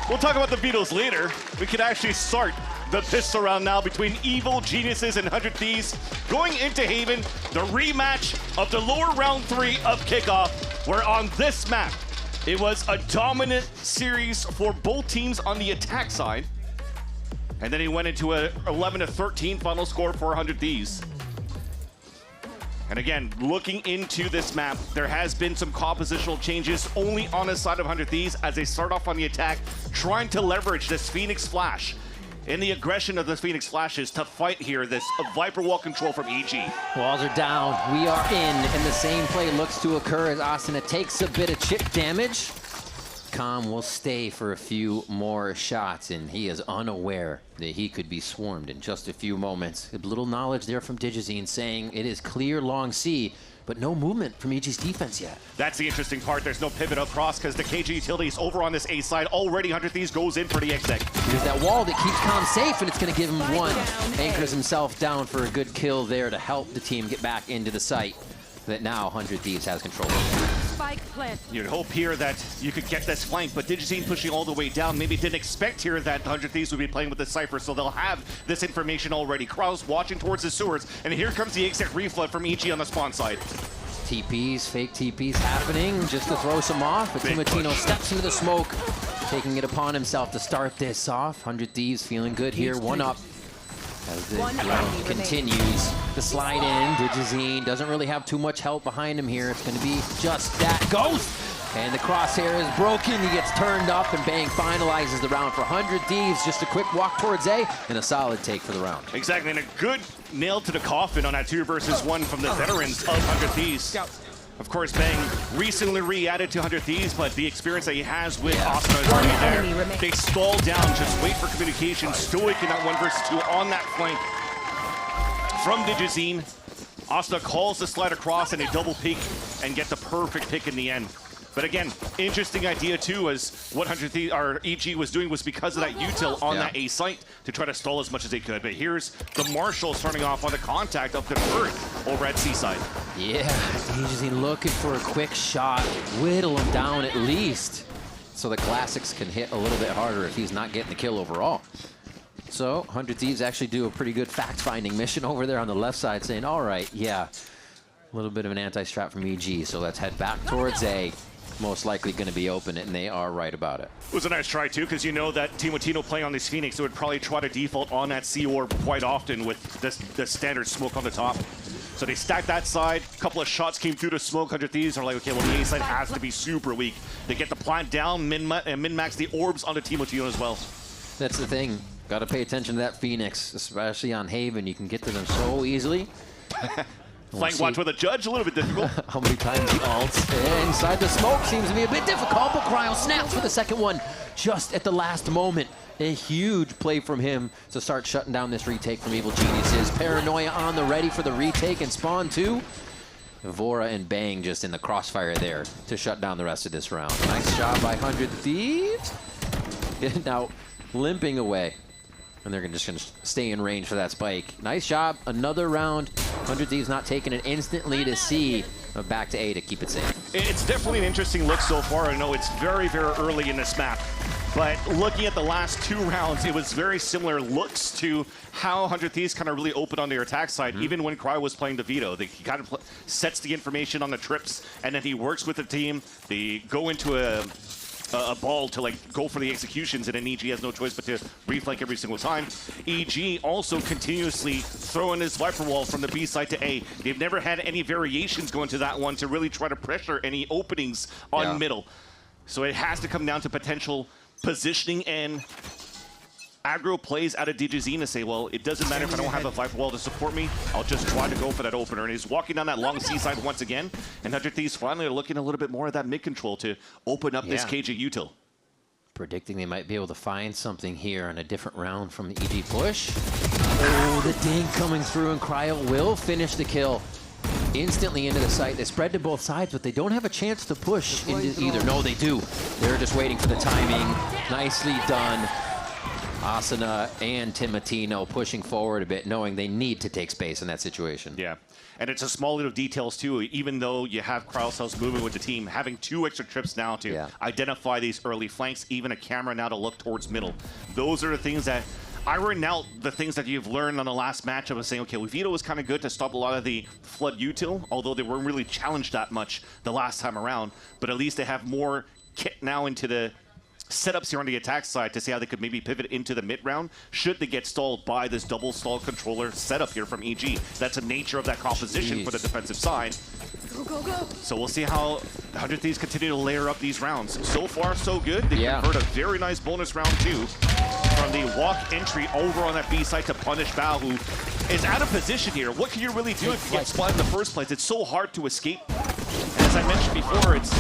We'll talk about the Beatles later. We can actually start the pistol round now between Evil Geniuses and 100 Thieves. Going into Haven, the rematch of the lower round 3 of kickoff, where on this map, it was a dominant series for both teams on the attack side. And then he went into a 11-13 final score for 100 Thieves. And again, looking into this map, there has been some compositional changes only on the side of 100 Thieves as they start off on the attack, trying to leverage this Phoenix Flash in the aggression of the Phoenix Flashes to fight here this Viper Wall control from EG. Walls are down, we are in, and the same play looks to occur as Austin takes a bit of chip damage. Calm will stay for a few more shots, and he is unaware that he could be swarmed in just a few moments. A little knowledge there from Digizine saying it is clear long C, but no movement from EG's defense yet. That's the interesting part. There's no pivot across because the KG utility is over on this A side. Already 100 Thieves goes in for the exec. There's that wall that keeps Calm safe, and it's going to give him one. Anchors himself down for a good kill there to help the team get back into the site that now 100 Thieves has control of. You'd hope here that you could get this flank, but Digizine pushing all the way down. Maybe didn't expect here that 100 Thieves would be playing with the Cypher, so they'll have this information already. Kraus watching towards the sewers, and here comes the exec reflood from EG on the spawn side. TPs, fake TPs happening just to throw some off, but Timotino steps into the smoke, taking it upon himself to start this off. 100 Thieves feeling good here, one up. As the round continues to slide in, Digizine doesn't really have too much help behind him here. It's going to be just that Ghost. And the crosshair is broken. He gets turned up, and Bang finalizes the round for 100 Thieves. Just a quick walk towards A, and a solid take for the round. Exactly, and a good nail to the coffin on that 2 versus 1 from the veterans of 100 Thieves. Of course, Bang recently re-added to 100 Thieves, but the experience that he has with Aspas is already there. They stall down, just wait for communication, stoic in that 1 versus 2 on that flank from Digizine. Asta calls the slide across and a double peek and get the perfect pick in the end. But again, interesting idea too, as what 100 Thieves, or EG was doing was because of that util on that A site to try to stall as much as they could. But here's the Marshal starting off on the contact of Convert over at Seaside. Yeah, Digizine looking for a quick shot, whittle him down at least, so the Classics can hit a little bit harder if he's not getting the kill overall. So 100 Thieves actually do a pretty good fact-finding mission over there on the left side, saying, all right, yeah, a little bit of an anti-strat from EG, so let's head back towards A. Most likely going to be open, and they are right about it. It was a nice try too, because you know that Timotino playing on this Phoenix, it would probably try to default on that C orb quite often with the standard smoke on the top. So they stacked that side, a couple of shots came through the smoke. 100 Thieves are like, okay, well the A side has to be super weak. They get the plant down, min-max the orbs onto Timotino as well. That's the thing. Got to pay attention to that Phoenix, especially on Haven. You can get to them so easily. Flank watch with a judge, a little bit difficult. How many times he ults inside the smoke seems to be a bit difficult, but Cryo snaps for the second one just at the last moment. A huge play from him to start shutting down this retake from Evil Geniuses. Paranoia on the ready for the retake and spawn 2. Vora and Bang just in the crossfire there to shut down the rest of this round. Nice job by 100 Thieves. Now limping away. And they're just going to stay in range for that spike. Nice job. Another round. 100 Thieves not taking it instantly to C. Back to A to keep it safe. It's definitely an interesting look so far. I know it's very, very early in this map. But looking at the last 2 rounds, it was very similar looks to how 100 Thieves kind of really opened on their attack side, even when Cry was playing the Veto. He kind of sets the information on the trips, and then he works with the team. They go into a ball to like go for the executions, and then EG has no choice but to reflank every single time. EG also continuously throwing his Viper Wall from the B side to A. They've never had any variations going to that one to really try to pressure any openings on middle. So it has to come down to potential positioning and aggro plays out of Digizine to say, well, it doesn't matter if I don't have a Viper Wall to support me, I'll just try to go for that opener. And he's walking down that long seaside once again, and 100 Thieves finally are looking a little bit more at that mid control to open up this KG util. Predicting they might be able to find something here in a different round from the EG push. Oh, the ding coming through, and Cryo will finish the kill. Instantly into the site. They spread to both sides, but they don't have a chance to push into either. No, they do. They're just waiting for the timing. Nicely done. Asuna and Timotino pushing forward a bit, knowing they need to take space in that situation. Yeah. And it's a small little details too, even though you have Cryocells moving with the team, having 2 extra trips now to identify these early flanks, even a camera now to look towards middle. Those are the things that, iron out the things that you've learned on the last matchup of saying, okay, Vito was kind of good to stop a lot of the flood util, although they weren't really challenged that much the last time around, but at least they have more kit now into the setups here on the attack side to see how they could maybe pivot into the mid round should they get stalled by this double stall controller setup here from EG. That's the nature of that composition for the defensive side. Go, go, go. So we'll see how 100 Thieves continue to layer up these rounds. So far, so good. They convert a very nice bonus round too from the walk entry over on that B side to punish Bao, who is out of position here. What can you really do if you get spotted in the first place? It's so hard to escape. As I mentioned before, it's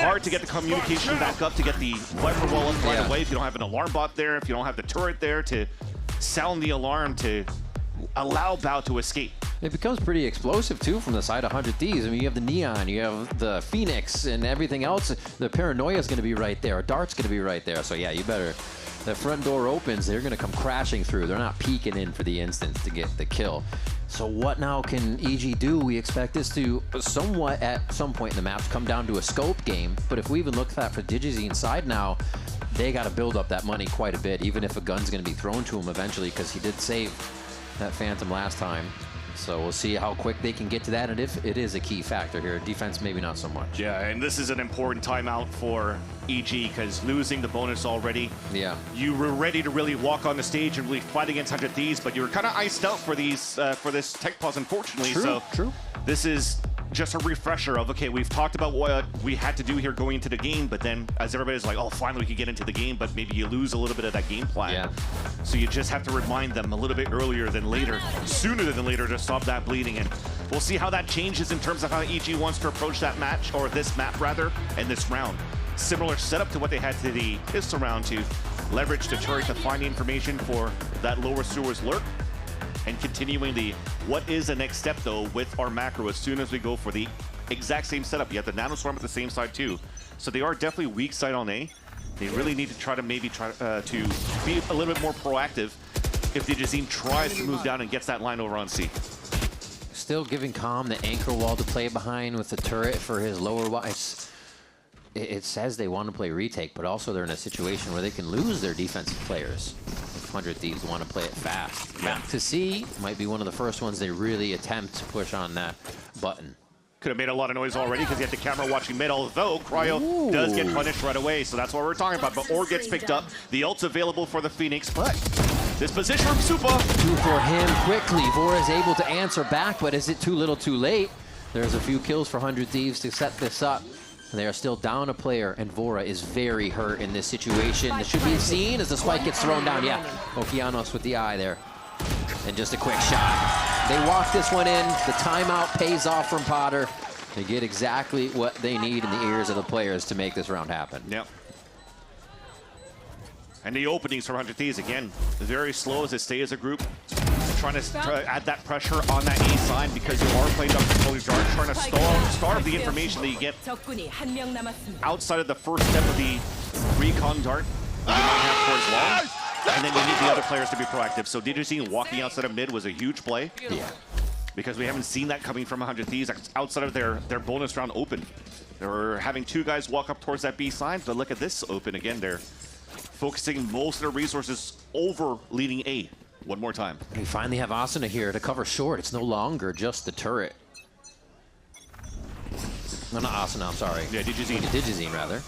hard to get the communication back up, to get the Viper wall up right away if you don't have an alarm bot there, if you don't have the turret there to sound the alarm to allow Bao to escape. It becomes pretty explosive too from the side of 100 Thieves. I mean, you have the Neon, you have the Phoenix, and everything else. The Paranoia is going to be right there. Dart's going to be right there. So yeah, you better. The front door opens, they're going to come crashing through. They're not peeking in for the instance to get the kill. So what now can EG do? We expect this to somewhat at some point in the match come down to a scope game. But if we even look at that for Digizine side now, they got to build up that money quite a bit, even if a gun's going to be thrown to him eventually, because he did save that Phantom last time. So we'll see how quick they can get to that, and if it is a key factor here. Defense, maybe not so much. Yeah, and this is an important timeout for EG, because losing the bonus already, you were ready to really walk on the stage and really fight against 100 Thieves, but you were kind of iced out for these for this tech pause, unfortunately. True. This is just a refresher of, okay, we've talked about what we had to do here going into the game, but then as everybody's like, oh, finally we could get into the game, but maybe you lose a little bit of that game plan. So you just have to remind them a little bit earlier than later, sooner than later, to stop that bleeding. And we'll see how that changes in terms of how EG wants to approach that match, or this map rather, and this round. Similar setup to what they had to the pistol round, to leverage the turret to find the information for that lower sewers lurk. And continuing the what is the next step though with our macro as soon as we go for the exact same setup. You have the nanoswarm at the same side too. So they are definitely weak side on A. They really need to try to maybe to be a little bit more proactive if Digizine tries to move down and gets that line over on C. Still giving Calm the anchor wall to play behind with the turret for his lower wall. It says they want to play retake, but also they're in a situation where they can lose their defensive players. 100 Thieves want to play it fast. Back to C might be one of the first ones they really attempt to push on that button. Could have made a lot of noise already because you had the camera watching mid, although Cryo does get punished right away, so that's what we're talking about. But Orb gets picked up. The ult's available for the Phoenix, but this position from Supa. Two for him quickly. Vora is able to answer back, but is it too little too late? There's a few kills for 100 Thieves to set this up. They are still down a player, and Vora is very hurt in this situation. This should be seen as the spike gets thrown down. Yeah, Okeanos with the eye there. And just a quick shot. They walk this one in. The timeout pays off from Potter. They get exactly what they need in the ears of the players to make this round happen. Yep. And the openings from 100 Thieves, again, very slow as they stay as a group. Trying to add that pressure on that A side because you are playing up controlling Dart, trying to starve the information that you get outside of the first step of the recon Dart that you might have towards long. And then you need the other players to be proactive. So Digizine walking outside of mid was a huge play. Yeah. Because we haven't seen that coming from 100 Thieves outside of their bonus round open. They're having 2 guys walk up towards that B side, but look at this open again. They're focusing most of their resources over leading A. One more time. We finally have Asuna here to cover short. It's no longer just the turret. No, not Asuna, I'm sorry. Yeah, Digizine. Digizine, rather.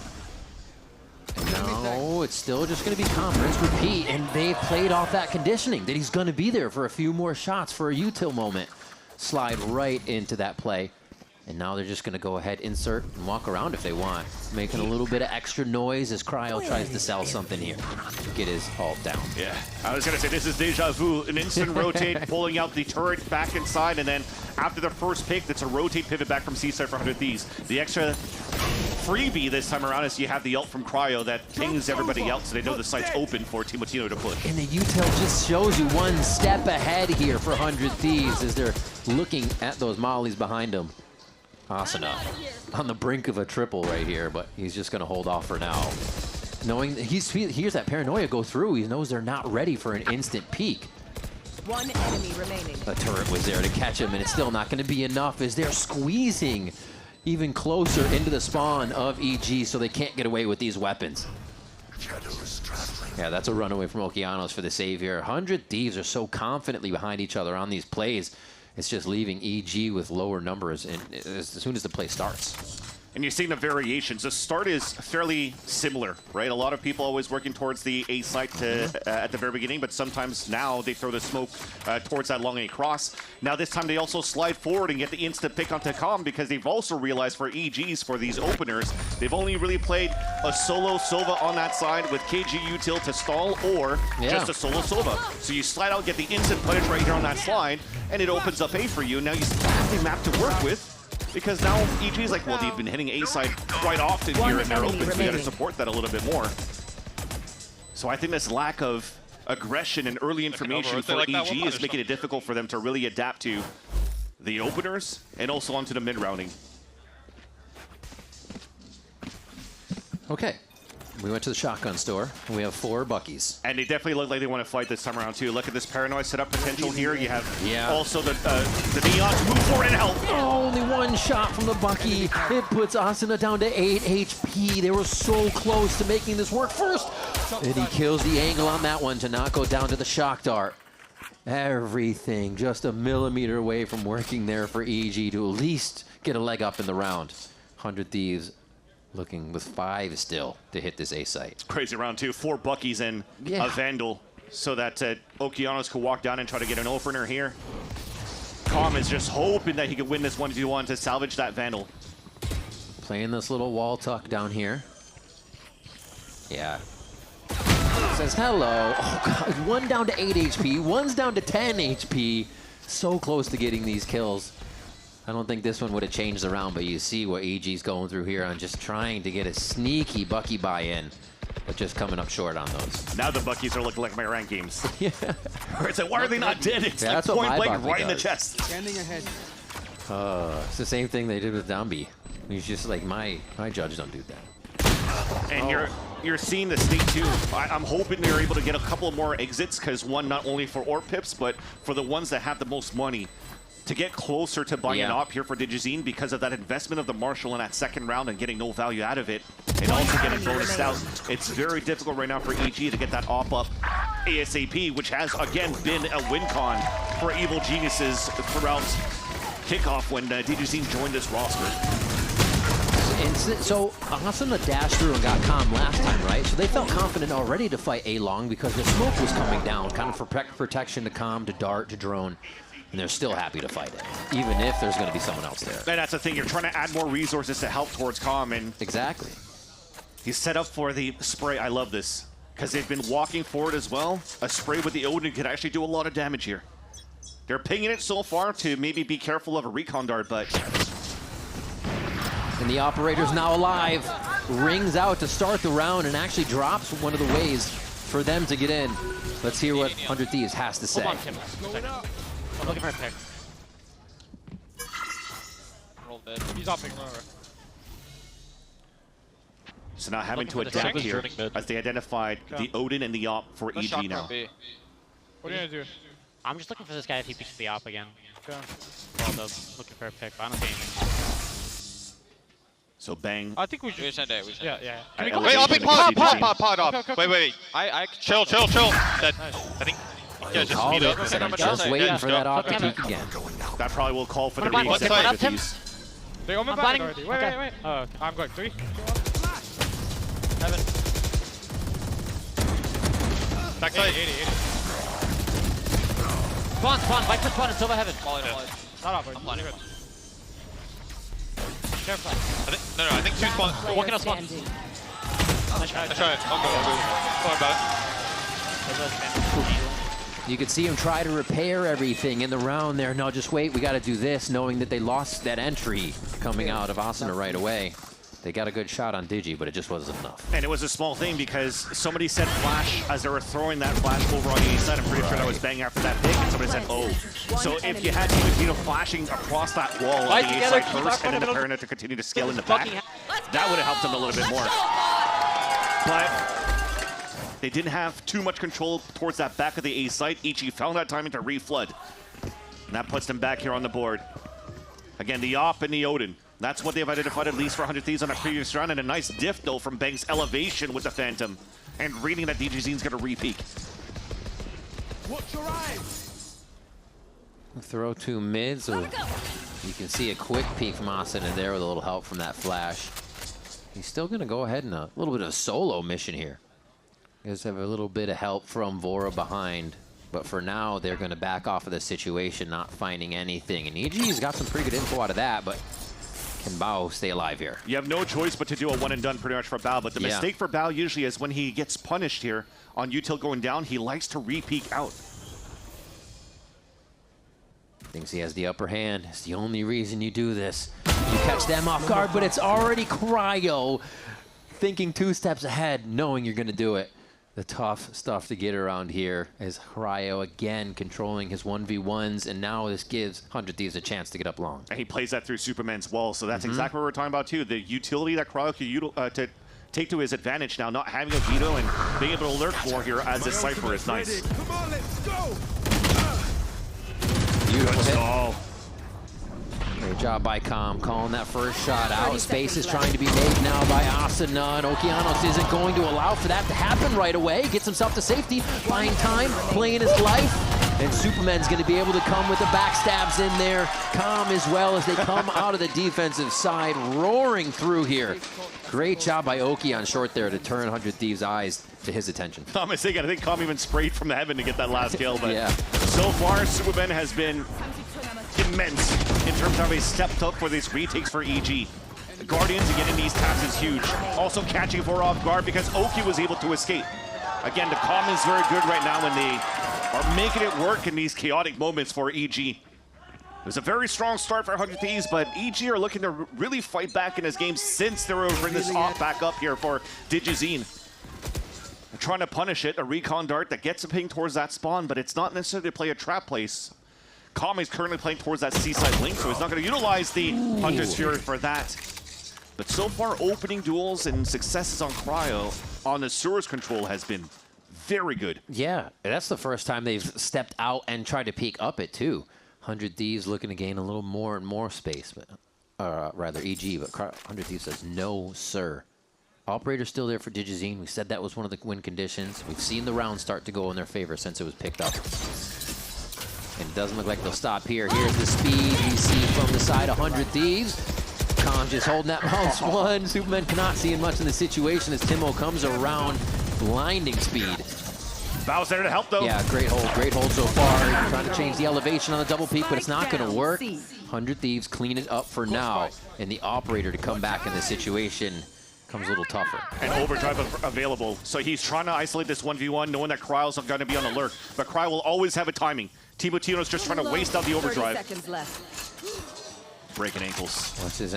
And now it's still just going to be Calm, rinse, repeat, and they've played off that conditioning that he's going to be there for a few more shots for a util moment. Slide right into that play. And now they're just going to go ahead, insert, and walk around if they want. Making a little bit of extra noise as Cryo tries to sell something here. Get his ult down. Yeah, I was going to say, this is deja vu. An instant rotate, pulling out the turret back inside, and then after the first pick, that's a rotate pivot back from C-side for 100 Thieves. The extra freebie this time around is you have the ult from Cryo that pings everybody else so they know the site's open for Timotino to push. And the util just shows you one step ahead here for 100 Thieves as they're looking at those mollies behind them. Asuna on the brink of a triple right here, but he's just going to hold off for now. knowing that he hears that paranoia go through, he knows they're not ready for an instant peek. One enemy remaining. The turret was there to catch him, and it's still not going to be enough as they're squeezing even closer into the spawn of EG, so they can't get away with these weapons. Yeah, that's a runaway from Okeanos for the save here. 100 Thieves are so confidently behind each other on these plays. It's just leaving EG with lower numbers and as soon as the play starts. And you're seeing the variations. The start is fairly similar, right? A lot of people always working towards the A site at the very beginning, but sometimes now they throw the smoke towards that long A cross. Now this time they also slide forward and get the instant pick onto Com because they've also realized for EGs, for these openers, they've only really played a solo Sova on that side with KG util to stall or just a solo Sova. So you slide out, get the instant punish right here on that slide, and it opens up A for you. Now you have the map to work with. Because now EG is like, well, they've been hitting A side quite often here and they're open, so we got to support that a little bit more. So I think this lack of aggression and early information for EG is making it difficult for them to really adapt to the openers and also onto the mid-rounding. Okay. We went to the shotgun store, and we have 4 Buckies. And they definitely look like they want to fight this time around, too. Look at this paranoid setup potential here. You have also the Neon to move forward and help. Oh, only 1 shot from the Bucky. It puts Asuna down to 8 HP. They were so close to making this work first. And he kills the angle on that one to not go down to the shock dart. Everything just a millimeter away from working there for EG to at least get a leg up in the round. 100 Thieves looking with 5 still to hit this A site. Crazy round 2. 4 Buckies and a Vandal so that Okeanos could walk down and try to get an opener here. Com is just hoping that he could win this 1v1 to salvage that Vandal. Playing this little wall tuck down here. Yeah. Says hello. Oh god, 1 down to 8 HP, 1's down to 10 HP. So close to getting these kills. I don't think this one would have changed the round, but you see what EG's going through here on just trying to get a sneaky Bucky buy-in, but just coming up short on those. Now the Buckies are looking like my rank games. Yeah. Where it's like, why are they not dead? It's like point blank right in the chest. Standing ahead. It's the same thing they did with Downby. He's just like, my judge don't do that. And you're seeing the state too. I'm hoping they're able to get a couple more exits, because one, not only for Orb Pips, but for the ones that have the most money, to get closer to buying an op here for Digizine because of that investment of the Marshal in that second round and getting no value out of it, and also getting bonused out. It's very difficult right now for EG to get that op up ASAP, which has again been a win con for Evil Geniuses throughout kickoff when Digizine joined this roster. And so Asuna dashed through and got calm last time, right? So they felt confident already to fight A-Long because the smoke was coming down, kind of for protection to calm, to dart, to drone. And they're still happy to fight it, even if there's going to be someone else there. And that's the thing, you're trying to add more resources to help towards Calm, and exactly. He's set up for the spray. I love this, because they've been walking forward as well. A spray with the Odin could actually do a lot of damage here. They're pinging it so far to maybe be careful of a recon dart, but... And the operator's now alive, rings out to start the round and actually drops one of the ways for them to get in. Let's hear what 100 Thieves has to say. Hold on, Kim. I'm looking for a pick. Roll dead. He's opping. So now having to adapt here as they identified the Odin and the op for EG now. What are you gonna do? I'm just looking for this guy if he picks the op again. Well, looking for a pick, but I don't see anything. So bang. I think we should. We send it. Yeah. Wait, I'll pick pod off. Okay. Wait. I chill. That, I think. Yeah, just Called speed it, up. and I'm just waiting for that op to peek again. That probably will call for the What reset about of Tim? these. They on my I'm back buying- already. okay. Wait. Oh, okay. I'm going. 3. Heaven. Backside. 80. Spawn. Bike for spawn. It's over heaven. Not up, I'm planning. Careful. I think 2 spawn. Walking out spawn. I try it. I'll go. Sorry about it. You could see him try to repair everything in the round there. No, just wait, we got to do this, knowing that they lost that entry coming out of Asuna right away. They got a good shot on Digi, but it just wasn't enough. And it was a small thing because somebody said flash as they were throwing that flash over on the east side. I'm pretty sure that was bang after that pick, and somebody said, oh. So if you had Digizine flashing across that wall on the east side first, and then the Paranoid to continue to scale in the back, that would have helped them a little bit more. But they didn't have too much control towards that back of the A site. EG found that timing to reflood. And that puts them back here on the board. Again, the AWP and the Odin. That's what they've identified at least for 100 Thieves on a previous round. And a nice diff, though, from Bang's elevation with the Phantom. And reading that DGZ's going to re-peek. Watch your eyes. Throw 2 mid, so you can see a quick peek from Austin in there with a little help from that flash. He's still going to go ahead and a little bit of a solo mission here. You guys have a little bit of help from Vora behind. But for now, they're going to back off of the situation, not finding anything. And EG's got some pretty good info out of that, but can Bao stay alive here? You have no choice but to do a one and done pretty much for Bao. But the mistake for Bao usually is when he gets punished here on util going down, he likes to re-peek out. Thinks he has the upper hand. It's the only reason you do this. You catch them off guard, but it's already Cryo thinking 2 steps ahead, knowing you're going to do it. The tough stuff to get around here is Cryo again controlling his 1v1s, and now this gives 100 Thieves a chance to get up long. And he plays that through Superman's wall, so that's exactly what we're talking about too. The utility that Cryo can take to his advantage now, not having a veto and being able to lurk more here as a Cypher is nice. Come on, let's go. Beautiful hit. Oh. Great job by Com, calling that first shot out. Space is trying to be made now by Asuna, and Okeanos isn't going to allow for that to happen right away. Gets himself to safety, buying time, playing his life, and Superman's going to be able to come with the backstabs in there. Com as well as they come out of the defensive side, roaring through here. Great job by Oki on short there to turn 100 Thieves' eyes to his attention. I'm mistaken. I think Com even sprayed from the heaven to get that last kill, but Yeah. so far Superman has been immense in terms of how he stepped up for these retakes for EG. The Guardians again in these taps is huge. Also catching Vora off guard because Oki was able to escape. Again, the calm is very good right now when they are making it work in these chaotic moments for EG. It was a very strong start for 100 Thieves, but EG are looking to really fight back in this game since they were bringing this off back up here for DigiZine. They're trying to punish it, a recon dart that gets a ping towards that spawn, but it's not necessarily to play a trap place. Kame is currently playing towards that seaside link, so he's not going to utilize the Hunter's Fury for that. But so far, opening duels and successes on Cryo on the Sewers control has been very good. Yeah, that's the first time they've stepped out and tried to peek up it too. 100 Thieves looking to gain a little more and more space, but rather EG, but 100 Thieves says no, sir. Operator's still there for DigiZine. We said that was one of the win conditions. We've seen the round start to go in their favor since it was picked up. And it doesn't look like they'll stop here. Here's the speed we see from the side, 100 Thieves. Con just holding that mouse one. Superman cannot see much in the situation as Timo comes around. Blinding speed. Bao's there to help, though. Yeah, great hold so far. Trying to change the elevation on the double peak, but it's not going to work. 100 Thieves clean it up for now. And the operator to come back in this situation comes a little tougher. And overdrive available. So he's trying to isolate this 1v1, knowing that Cryo's going to be on alert. But Cryo will always have a timing. Timo's just trying to waste out the overdrive. 30 seconds left. Breaking ankles. Watch his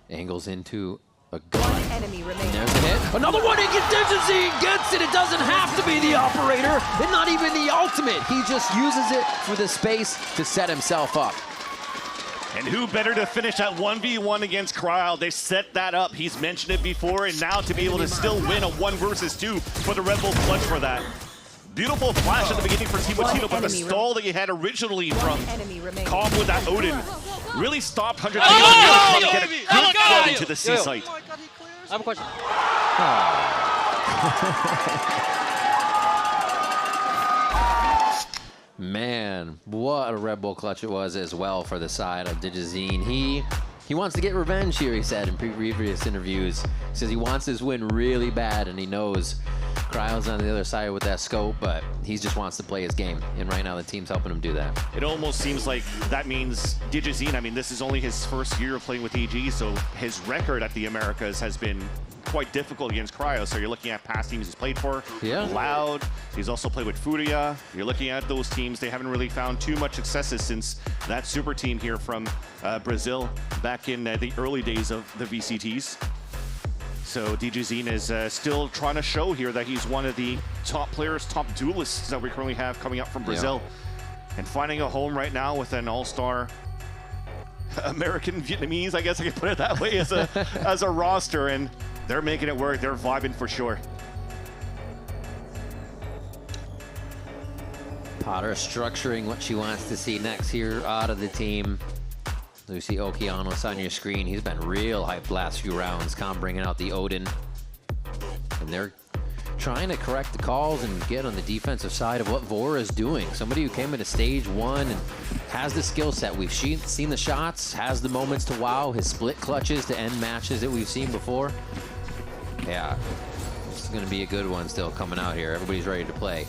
angles into a gun. One enemy remaining. There's a hit. Another one. He gets it. It doesn't have to be the operator, and not even the ultimate. He just uses it for the space to set himself up. And who better to finish that 1v1 against Cryo? They set that up. He's mentioned it before, and now to be able to still win a 1 versus 2 for the Red Bull clutch for that. Beautiful flash at the beginning for Timo, but the stall that you had originally from Calm with that Odin really stopped 100 Thieves to get a good flood into the C site. I have a question. Man, what a Red Bull clutch it was as well for the side of DigiZine. He wants to get revenge here, he said in previous interviews. He says he wants this win really bad, and he knows Cryo's on the other side with that scope, but he just wants to play his game. And right now, the team's helping him do that. It almost seems like that means DigiZine, I mean, this is only his first year of playing with EG, so his record at the Americas has been quite difficult against Cryo. So you're looking at past teams he's played for. Yeah. Loud. He's also played with FURIA. You're looking at those teams. They haven't really found too much successes since that super team here from Brazil back in the early days of the VCTs. So DigiZine is still trying to show here that he's one of the top players, top duelists that we currently have coming up from Brazil. Yeah. And finding a home right now with an all-star American Vietnamese, I guess I could put it that way, as a roster, and they're making it work. They're vibing for sure. Otter structuring what she wants to see next here out of the team. You see Okeanos on your screen. He's been real hyped last few rounds. Com bringing out the Odin. And they're trying to correct the calls and get on the defensive side of what Vora is doing. Somebody who came into stage 1 and has the skill set. We've seen the shots, has the moments to wow, his split clutches to end matches that we've seen before. Yeah, this is going to be a good one still coming out here. Everybody's ready to play.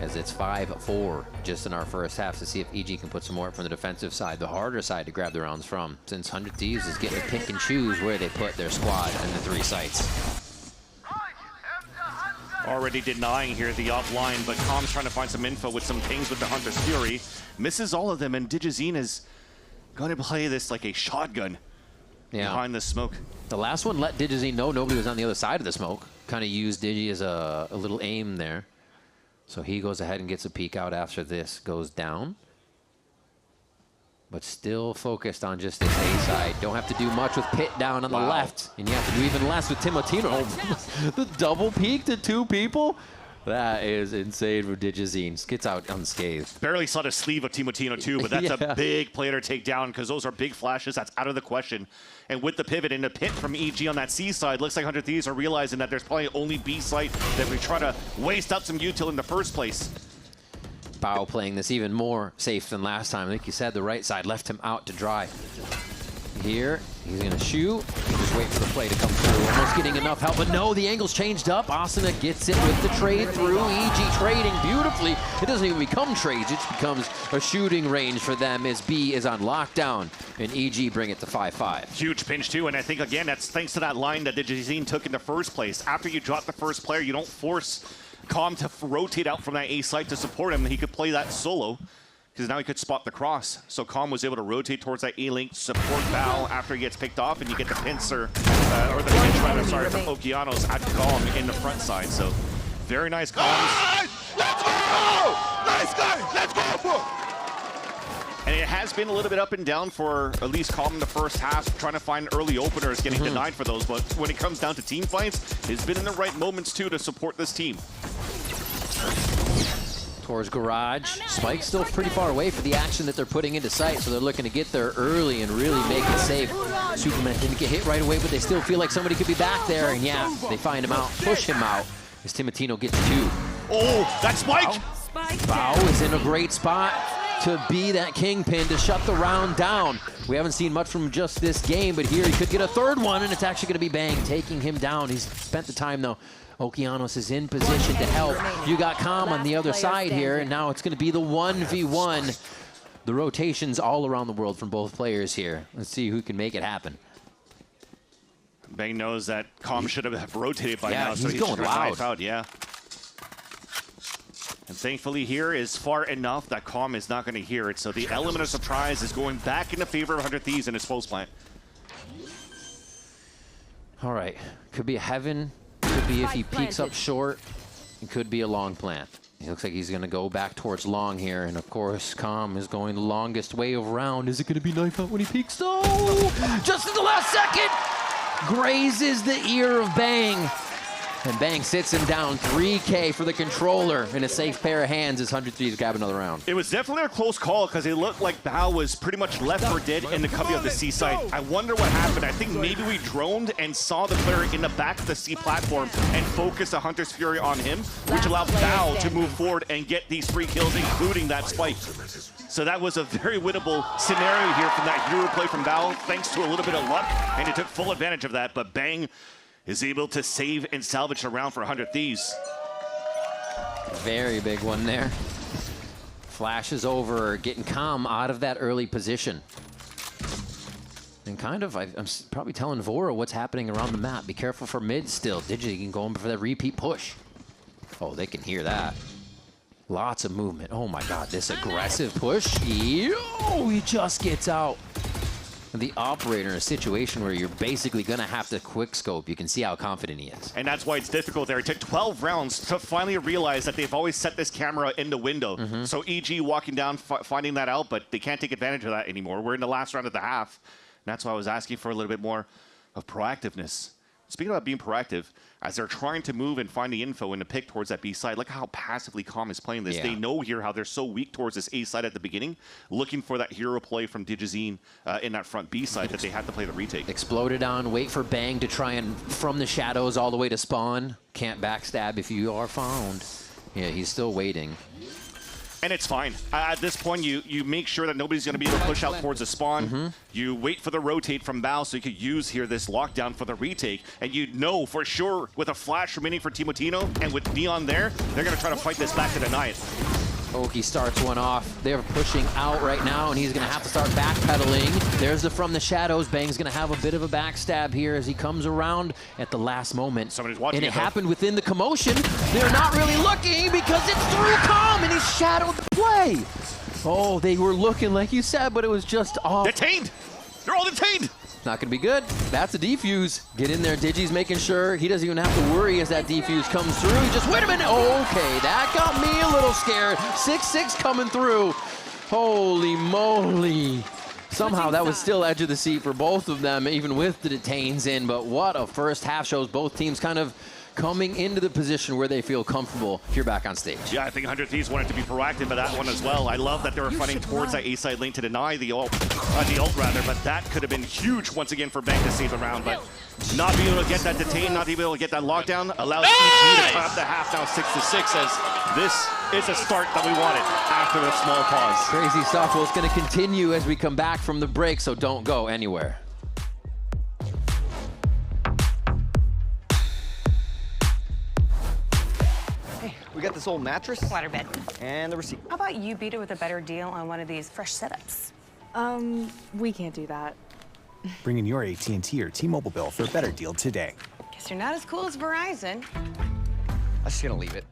As it's 5-4 just in our first half to see if EG can put some more from the defensive side, the harder side to grab the rounds from, since 100 Thieves is getting to pick and choose where they put their squad in the 3 sites. Already denying here the offline, but Com's trying to find some info with some pings with the Hunter's Fury. Misses all of them, and Digizine is going to play this like a shotgun behind the smoke. The last one let Digizine know nobody was on the other side of the smoke. Kind of used Digi as a little aim there. So he goes ahead and gets a peek out after this goes down. But still focused on just this A side. Don't have to do much with Pit down on the left. And you have to do even less with Timotino. The double peek to 2 people? That is insane for Digizine. Gets out unscathed. Barely saw the sleeve of Timotino too, but that's a big player to take down because those are big flashes. That's out of the question. And with the pivot and the pit from EG on that C side, looks like 100 Thieves are realizing that there's probably only B site that we try to waste up some util in the first place. Bao playing this even more safe than last time. Like you said, the right side left him out to dry. Here, he's gonna shoot. Just wait for the play to come through. Almost getting enough help, but no, the angle's changed up. Asuna gets it with the trade through. EG trading beautifully. It doesn't even become trades, it just becomes a shooting range for them as B is on lockdown, and EG bring it to 5-5. Huge pinch too, and I think again, that's thanks to that line that Digizine took in the first place. After you drop the first player, you don't force Com to rotate out from that A site to support him. He could play that solo, because now he could spot the cross. So Com was able to rotate towards that A-link, support Val after he gets picked off, and you get the pincer, or the pinch rather, sorry, from Okeanos at Com in the front side. So very nice comms. Let's go! Nice guy! Let's go! And it has been a little bit up and down for at least Com in the first half, trying to find early openers, getting denied for those. But when it comes down to team fights, he's been in the right moments too to support this team. Towards Garage. Spike's still pretty far away for the action that they're putting into sight, so they're looking to get there early and really make it safe. Superman didn't get hit right away, but they still feel like somebody could be back there, and yeah, they find him out, push him out, as Timotino gets 2. Oh, that's Spike! Bao is in a great spot to be that kingpin to shut the round down. We haven't seen much from just this game, but here he could get a 3rd one, and it's actually going to be Bang taking him down. He's spent the time, though. Okeanos is in position to help. You got Com on the other side here, and now it's going to be the 1v1. The rotations all around the world from both players here. Let's see who can make it happen. Bang knows that Com should have rotated by now, so he's going loud. Out, yeah. And thankfully here is far enough that Com is not going to hear it, so the element of surprise is going back in the favor of 100 Thieves in his post plant. All right, could be a heaven. Could be if he peeks up short. It could be a long plant. He looks like he's going to go back towards long here. And of course, Com is going the longest way around. Is it going to be knife out when he peeks? Oh! Just in the last second! Grazes the ear of Bang. And Bang sits him down. 3K for the controller in a safe pair of hands as 100 Thieves grab another round. It was definitely a close call because it looked like Bao was pretty much left for dead in the cubby of the C side. I wonder what happened. I think maybe we droned and saw the player in the back of the C platform and focused the Hunter's Fury on him, which allowed Bao to move forward and get these 3 kills, including that spike. So that was a very winnable scenario here from that hero play from Bao, thanks to a little bit of luck, and he took full advantage of that. But Bang is able to save and salvage the round for 100 Thieves. Very big one there. Flashes over, getting Com out of that early position. And kind of, I'm probably telling Vora what's happening around the map. Be careful for mid still. Digi can go in for that repeat push. Oh, they can hear that. Lots of movement. Oh my God, this aggressive push. Oh, he just gets out. The operator in a situation where you're basically going to have to quick scope. You can see how confident he is. And that's why it's difficult there. It took 12 rounds to finally realize that they've always set this camera in the window. So EG walking down, finding that out, but they can't take advantage of that anymore. We're in the last round of the half. And that's why I was asking for a little bit more of proactiveness. speaking about being proactive, as they're trying to move and find the info and to pick towards that B side, look how passively Calm is playing this. Yeah. They know here how they're so weak towards this A side at the beginning, looking for that hero play from Digizine in that front B side that they have to play the retake. Exploded on, wait for Bang to try and from the shadows all the way to spawn. Can't backstab if you are found. Yeah, he's still waiting. And it's fine. At this point, you make sure that nobody's going to be able to push out towards the spawn. You wait for the rotate from Bao so you could use here this lockdown for the retake. And you know for sure with a flash remaining for Timotino and with Neon there, they're going to try to fight this back to deny it. Oki starts one off. They're pushing out right now, and he's going to have to start backpedaling. There's the from the shadows. Bang's going to have a bit of a backstab here as he comes around at the last moment. Somebody's watching and it it, though. happened within the commotion. They're not really looking because it's through Calm, and he's shadowed the play. Oh, they were looking like you said, but it was just off. Detained! They're all detained! Not going to be good. That's a defuse. Get in there. Digi's making sure he doesn't even have to worry as that defuse comes through. He just, wait a minute. Okay, that got me a little scared. 6-6 coming through. Holy moly. Somehow that was still edge of the seat for both of them, even with the detains in. But what a first half shows both teams kind of coming into the position where they feel comfortable here back on stage. Yeah, I think 100 Thieves wanted to be proactive at that one as well. I love that they were fighting towards that A side lane to deny the ult rather, but that could have been huge once again for Bang to save the round. But not being able to get that detained, not being able to get that lockdown, allows EG to cut up the half now 6-6 as this is a start that we wanted after the small pause. Crazy stuff. Well, it's going to continue as we come back from the break, so don't go anywhere. We got this old mattress Waterbed. and the receipt. How about you beat it with a better deal on one of these fresh setups? We can't do that. Bring in your AT&T or T-Mobile bill for a better deal today. Guess you're not as cool as Verizon. I'm just gonna leave it.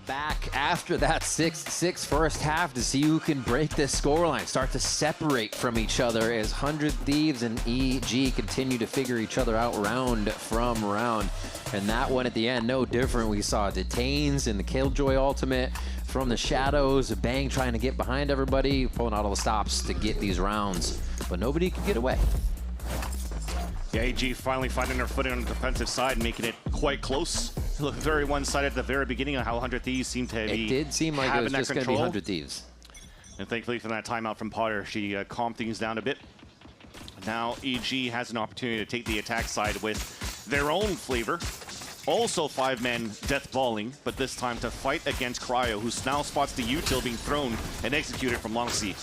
Back after that 6-6 first half to see who can break this scoreline, start to separate from each other as 100 Thieves and EG continue to figure each other out round from round. And that one at the end, no different. We saw Detains in the Killjoy ultimate from the shadows, Bang trying to get behind everybody, pulling out all the stops to get these rounds, but nobody could get away. Yeah, AG finally finding their footing on the defensive side, making it quite close. It looked very one-sided at the very beginning of how 100 Thieves seemed to be It did seem like it having was that just going to be control. 100 Thieves. And thankfully from that timeout from Potter, she calmed things down a bit. Now EG has an opportunity to take the attack side with their own flavor. Also 5-man death balling, but this time to fight against Cryo, who now spots the util being thrown and executed from Long C.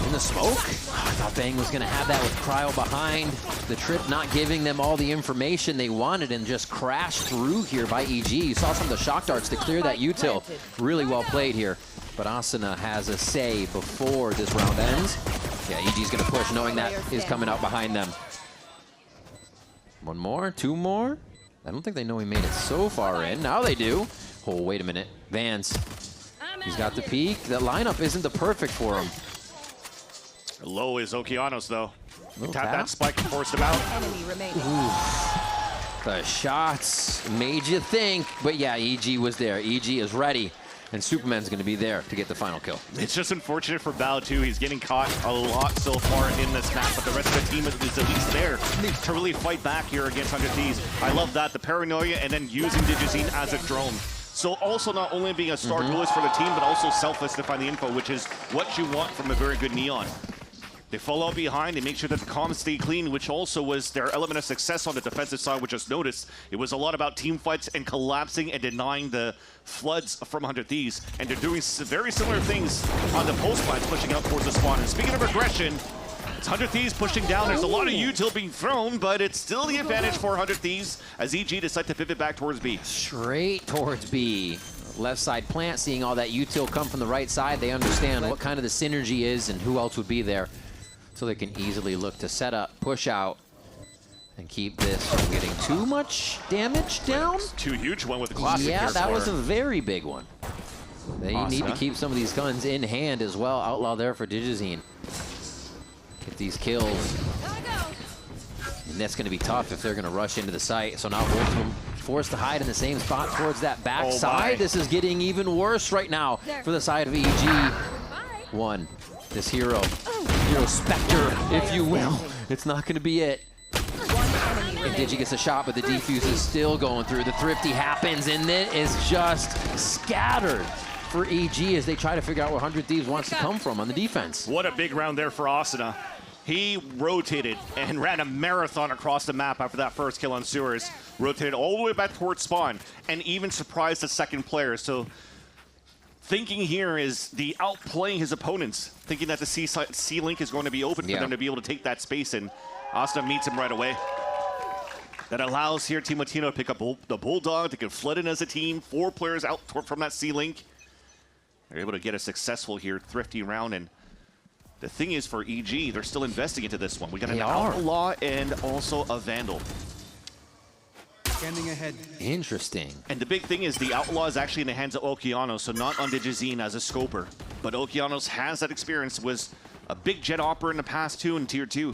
In the smoke? I thought Bang was going to have that with Cryo behind. The trip not giving them all the information they wanted and just crashed through here by EG. You saw some of the shock darts to clear that util. Really well played here. But Asuna has a say before this round ends. Yeah, EG's going to push knowing that is coming out behind them. One more? Two more? I don't think they know he made it so far in. Now they do. Oh, wait a minute. Vance. He's got the peak. That lineup isn't the perfect for him. Low is Okeanos, though. Little Tap tap. that spike and forced him out. Enemy remaining. The shots made you think, but yeah, EG was there. EG is ready, and Superman's going to be there to get the final kill. It's just unfortunate for Bao, too. He's getting caught a lot so far in this match, but the rest of the team is at least there to really fight back here against 100 Thieves. I love that, the paranoia, and then using Digizine as a drone. So also not only being a star duelist for the team, but also selfless to find the info, which is what you want from a very good Neon. They fall out behind, they make sure that the comms stay clean, which also was their element of success on the defensive side. We just noticed it was a lot about team fights and collapsing and denying the floods from 100 Thieves. And they're doing very similar things on the post lines, pushing out towards the spawn. And speaking of aggression, it's 100 Thieves pushing down. There's a lot of util being thrown, but it's still the advantage for 100 Thieves as EG decide to pivot back towards B. Straight towards B. Left side plant, seeing all that util come from the right side. They understand what kind of the synergy is and who else would be there. So they can easily look to set up, push out, and keep this from getting too much damage down. Too huge one with the classic. Yeah, that was a very big one. They need to Awesome. keep some of these guns in hand as well. Outlaw there for Digizine. Get these kills. And that's going to be tough if they're going to rush into the site. So now both of them forced to hide in the same spot towards that back side. This is getting even worse right now for the side of EG. One. This hero Spectre, if you will. It's not going to be it. And Digi gets a shot, but the defuse is still going through. The thrifty happens, and it is just scattered for EG as they try to figure out where 100 Thieves wants to come from on the defense. What a big round there for Asuna. He rotated and ran a marathon across the map after that first kill on Sewers. Rotated all the way back towards spawn, and even surprised the second player. So thinking here is the outplaying his opponents, thinking that the C-Link is going to be open for them to be able to take that space, and Asuna meets him right away. That allows here Team Latino to pick up the Bulldog. They can flood in as a team. 4 players out from that C-Link. They're able to get a successful here, thrifty round, and the thing is for EG, they're still investing into this one. We got an Outlaw and also a Vandal. Scanning ahead. Interesting. And the big thing is the Outlaw is actually in the hands of Okeanos, so not on Digizine as a scoper. But Okeanos has that experience, was a big jet operator in the past too in Tier 2.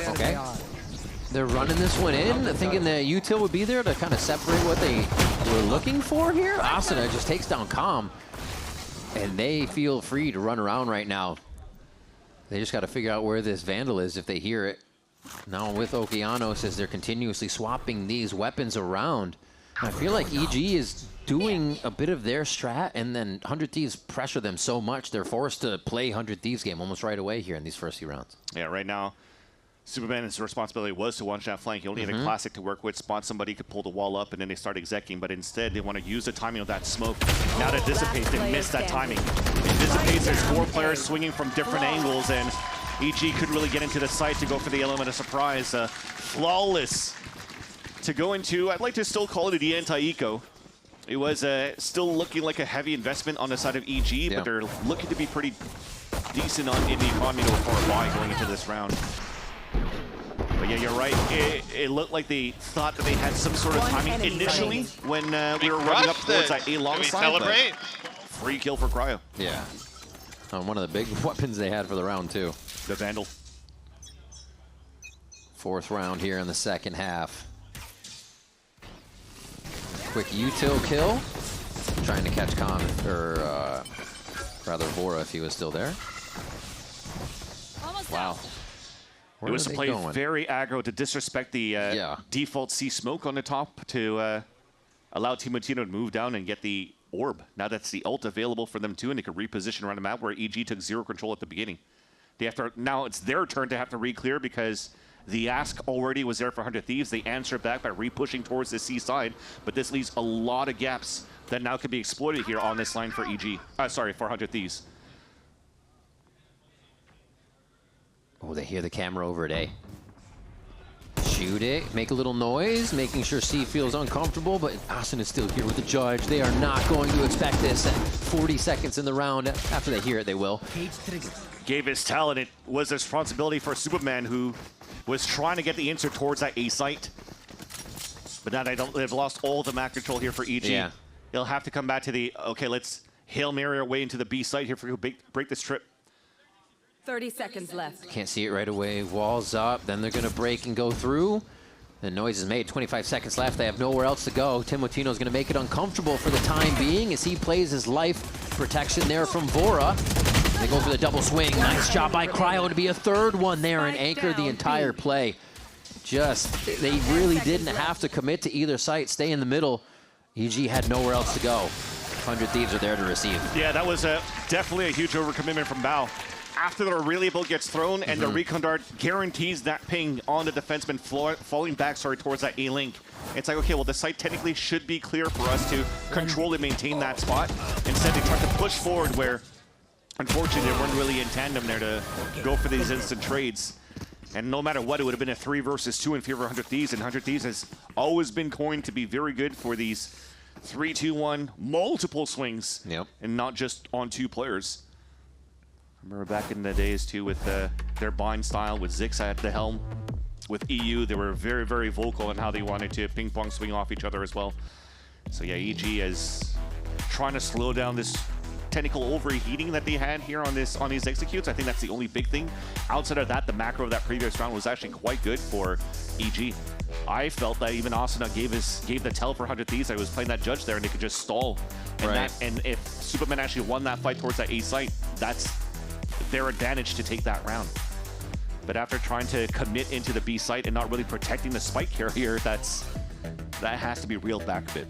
Okay. They're running this one in, thinking the util would be there to kind of separate what they were looking for here. Asuna just takes down Calm, and they feel free to run around right now. They just got to figure out where this Vandal is if they hear it. Now with Okeanos, as they're continuously swapping these weapons around, I feel like EG is doing a bit of their strat, and then 100 Thieves pressure them so much they're forced to play 100 Thieves game almost right away here in these first few rounds. Yeah, right now, Superman's responsibility was to watch that flank. He only had a classic to work with, spot somebody, could pull the wall up, and then they start executing. But instead, they want to use the timing of that smoke. Now that dissipates, they missed that timing. It dissipates, there's 4 players swinging from different angles, and EG could really get into the site to go for the element of surprise. Flawless to go into, I'd like to still call it the anti-eco. It was still looking like a heavy investment on the side of EG, but they're looking to be pretty decent in the economy to far wide going into this round. But yeah, you're right. It looked like they thought that they had some sort of timing initially when we were running up towards that A long side. Celebrate. Free kill for Cryo. Yeah. One of the big weapons they had for the round, too. The Vandal. 4th round here in the second half. Quick util kill. Trying to catch Khan, or rather Vora if he was still there. Wow. It was to play very aggro to disrespect the default C smoke on the top to allow Team Latino to move down and get the orb. Now that's the ult available for them too, and they could reposition around the map where EG took 0 control at the beginning. They have to, now it's their turn to have to re-clear because the ask already was there for 100 Thieves. They answer back by re-pushing towards the C side, but this leaves a lot of gaps that now could be exploited here on this line for EG. Sorry, for 100 Thieves. Oh, they hear the camera over at A. Shoot it, make a little noise, making sure C feels uncomfortable, but Asuna is still here with the judge. They are not going to expect this at 40 seconds in the round. After they hear it, they will. Gave his talent. It was a responsibility for Superman, who was trying to get the insert towards that A site. But now they've lost all the map control here for EG. Yeah. They'll have to come back to the, okay, let's Hail Mary our way into the B site here for break this trip. 30 seconds left. Can't see it right away. Walls up. Then they're going to break and go through. The noise is made. 25 seconds left. They have nowhere else to go. Timotino's going to make it uncomfortable for the time being as he plays his life protection there from Vora. They go for the double swing. Nice job by Cryo to be a 3rd one there and anchor the entire play. they really didn't have to commit to either site, stay in the middle. EG had nowhere else to go. 100 Thieves are there to receive. Yeah, that was definitely a huge overcommitment from Bao. After the reliable gets thrown and the recon dart guarantees that ping on the defenseman falling back, towards that A-link. It's like, okay, well, the site technically should be clear for us to control and maintain that spot. Instead, they tried to push forward where, unfortunately, they weren't really in tandem there to go for these instant trades. And no matter what, it would have been a 3 versus 2 in favor of 100 Thieves, and 100 Thieves has always been coined to be very good for these 3-2-1 multiple swings, and not just on 2 players. Remember back in the days too with their bind style with Zix at the helm. With EU, they were very, very vocal on how they wanted to ping pong swing off each other as well. So yeah, EG is trying to slow down this technical overheating that they had here on these executes. I think that's the only big thing. Outside of that, the macro of that previous round was actually quite good for EG. I felt that even Asuna gave the tell for 100 Thieves. I was playing that judge there and they could just stall. And, and if Superman actually won that fight towards that A site, that's their advantage to take that round. But after trying to commit into the B site and not really protecting the spike carrier, that has to be reeled back a bit.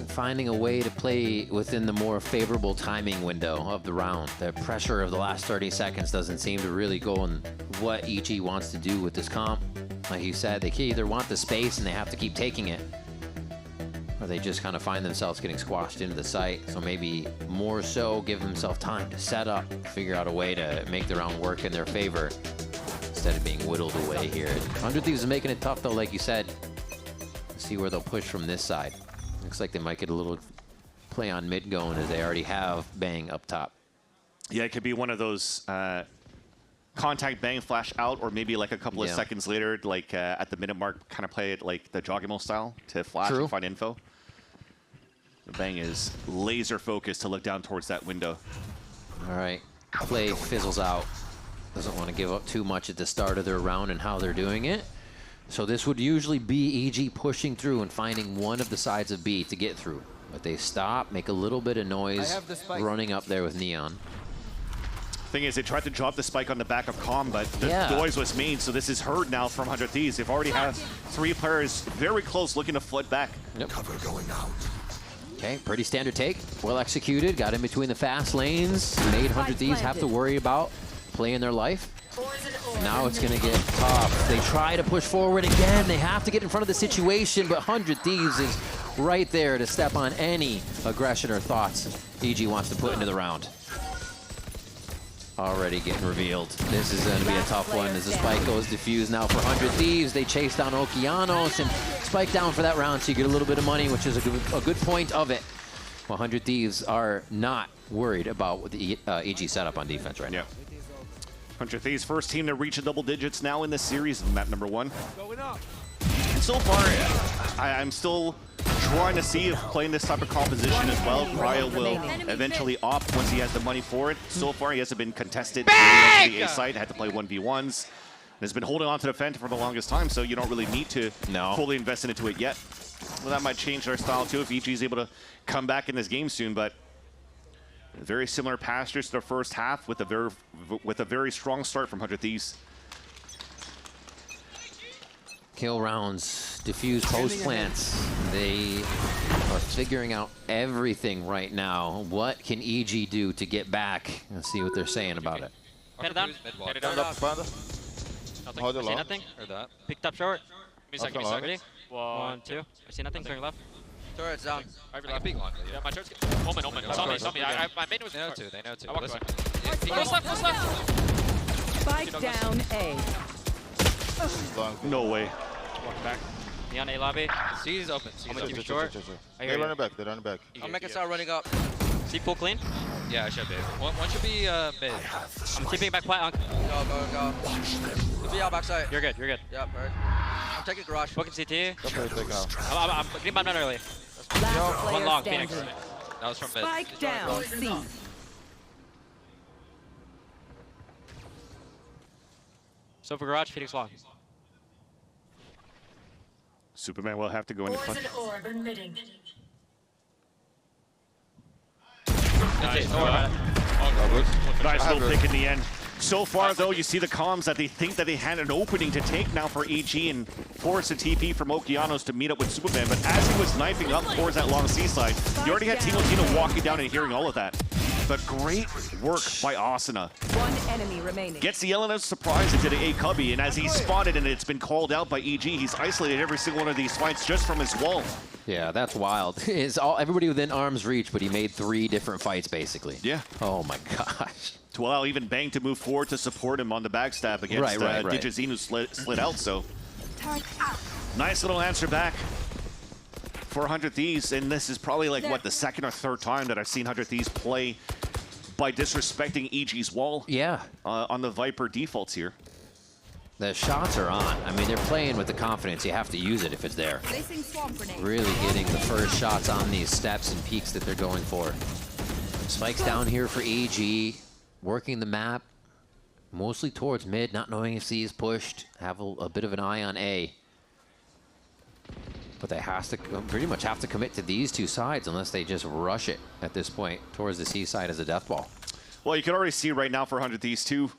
Finding a way to play within the more favorable timing window of the round. The pressure of the last 30 seconds doesn't seem to really go on what EG wants to do with this comp. Like you said, they either want the space and they have to keep taking it, or they just kind of find themselves getting squashed into the site. So maybe more so give themselves time to set up, figure out a way to make the round work in their favor instead of being whittled away here. 100 Thieves is making it tough though, like you said. Let's see where they'll push from this side. Looks like they might get a little play on mid going as they already have Bang up top. Yeah, it could be one of those contact Bang flash out, or maybe like a couple of seconds later, like at the minute mark, kind of play it like the Jogimo style to flash and find info. Bang is laser focused to look down towards that window. All right, play fizzles out. Doesn't want to give up too much at the start of their round and how they're doing it. So this would usually be EG pushing through and finding one of the sides of B to get through. But they stop, make a little bit of noise, running up there with Neon. Thing is, they tried to drop the spike on the back of Calm, but the noise was made, so this is heard now from 100 Thieves. They've already have 3 players very close looking to flood back. Cover going out. Okay, pretty standard take. Well executed, got in between the fast lanes, made 100 Thieves have to worry about playing their life. Now it's going to get tough. They try to push forward again. They have to get in front of the situation, but 100 Thieves is right there to step on any aggression or thoughts EG wants to put into the round. Already getting revealed. This is going to be a tough one as the spike goes diffused now for 100 Thieves. They chase down Okeanos and spike down for that round, so you get a little bit of money, which is a good point of it. 100 Thieves are not worried about what the EG setup on defense right now. 100 Thieves, first team to reach the double digits now in this series, map number 1. And so far, I'm still trying to see if playing this type of composition as well, Cryo will eventually opt once he has the money for it. So far, he hasn't been contested on the A side, had to play 1v1s. And has been holding on to the Phantom for the longest time, so you don't really need to fully invest into it yet. Well, that might change their style too if EG is able to come back in this game soon, but very similar pastures to the first half with a very strong start from 100 Thieves. Kill rounds, diffuse post plants. They are figuring out everything right now. What can EG do to get back? Let's see what they're saying about it. Head down. Head down. Nothing. I see nothing. Heard that. Picked up short. Give me a second. Ready? 1, 2. I see nothing. Turning left. Turret's down. Left. Yeah, my turret's Omen. Saw me. My main was They know too. They know too. I walked Listen. Close left. Spike down A. No way. Walk back. Neon A lobby. C is open. C is open. Short. They're running back. They're running back. I'll make it start running up. See full clean. Yeah, I should be. One should be mid. I'm keeping it back quiet. Go. You'll be out backside. You're good. Yep, right. I'm taking garage. Welcome CT. Go for it, take out. I'm getting bomb down early. Last One player long, standing. Phoenix. That was from mid. Spike down C. So for garage, Phoenix long. Superman will have to go into front. Nice. Nice little pick in the end. So far, though, you see the comms that they think that they had an opening to take now for EG and force a TP from Okeanos to meet up with Superman. But as he was knifing up towards that long seaside, you already had Tino walking down and hearing all of that. But great work by Asuna. One enemy remaining. Gets the element of surprise into the A Cubby, and as he's spotted and it's been called out by EG, he's isolated every single one of these fights just from his wall. Yeah, that's wild. It's all everybody within arm's reach, but he made 3 different fights basically. Yeah. Oh my gosh. To allow even Bang to move forward to support him on the backstab against Digizine, who slid out. So nice little answer back for 100 Thieves, and this is probably like what, the 2nd or 3rd time that I've seen 100 Thieves play by disrespecting EG's wall. Yeah. On the Viper defaults here. The shots are on. I mean, they're playing with the confidence. You have to use it if it's there. Really getting the first shots on these steps and peaks that they're going for. Spikes down here for EG, working the map mostly towards mid, not knowing if C is pushed. Have a bit of an eye on A. But they pretty much have to commit to these 2 sides unless they just rush it at this point towards the C side as a death ball. Well, you can already see right now for 100 Thieves too.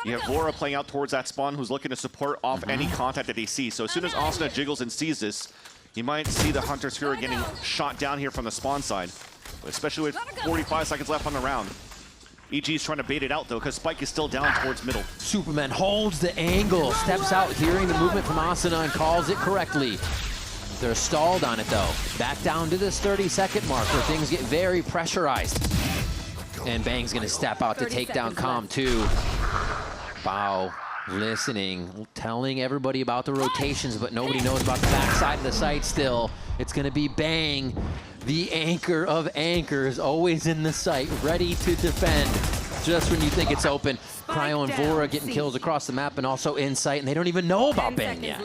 You have Vora playing out towards that spawn who's looking to support off any contact that they see. So as soon as Asuna jiggles and sees this, you might see the Hunter's Fury getting shot down here from the spawn side, especially with 45 seconds left on the round. EG's trying to bait it out though, because Spike is still down towards middle. Superman holds the angle, steps out, hearing the movement from Asuna and calls it correctly. They're stalled on it though. Back down to this 30-second mark where things get very pressurized. And Bang's gonna step out to take down Calm too. Bow listening, telling everybody about the rotations, but nobody knows about the backside of the site still. It's gonna be Bang, the anchor of anchors, always in the site, ready to defend just when you think it's open. Cryo and Vora getting kills across the map and also in sight, and they don't even know about Bang yet.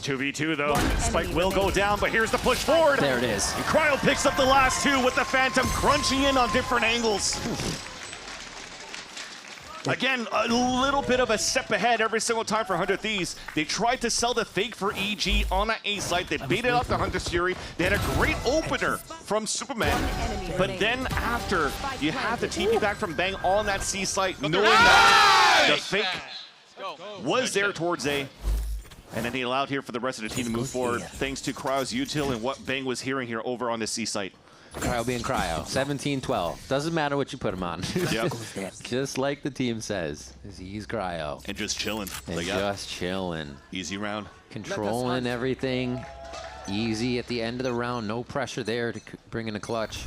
2v2 though. Spike will go down, but here's the push forward. There it is. And Cryo picks up the last 2 with the Phantom crunching in on different angles. Again, a little bit of a step ahead every single time for 100 Thieves. They tried to sell the fake for EG on that A site. They baited out the Hunter's Fury. They had a great opener from Superman. But then after, you have the TP back from Bang on that C site, knowing that the fake was there towards A. And then he allowed here for the rest of the team to move forward, thanks to Cryo's util and what Bang was hearing here over on the C site. Cryo being Cryo. 17-12. Doesn't matter what you put him on. Yep. Just like the team says. He's Cryo. And just chilling. And just chilling. Easy round. Controlling everything. Easy at the end of the round. No pressure there to bring in a clutch.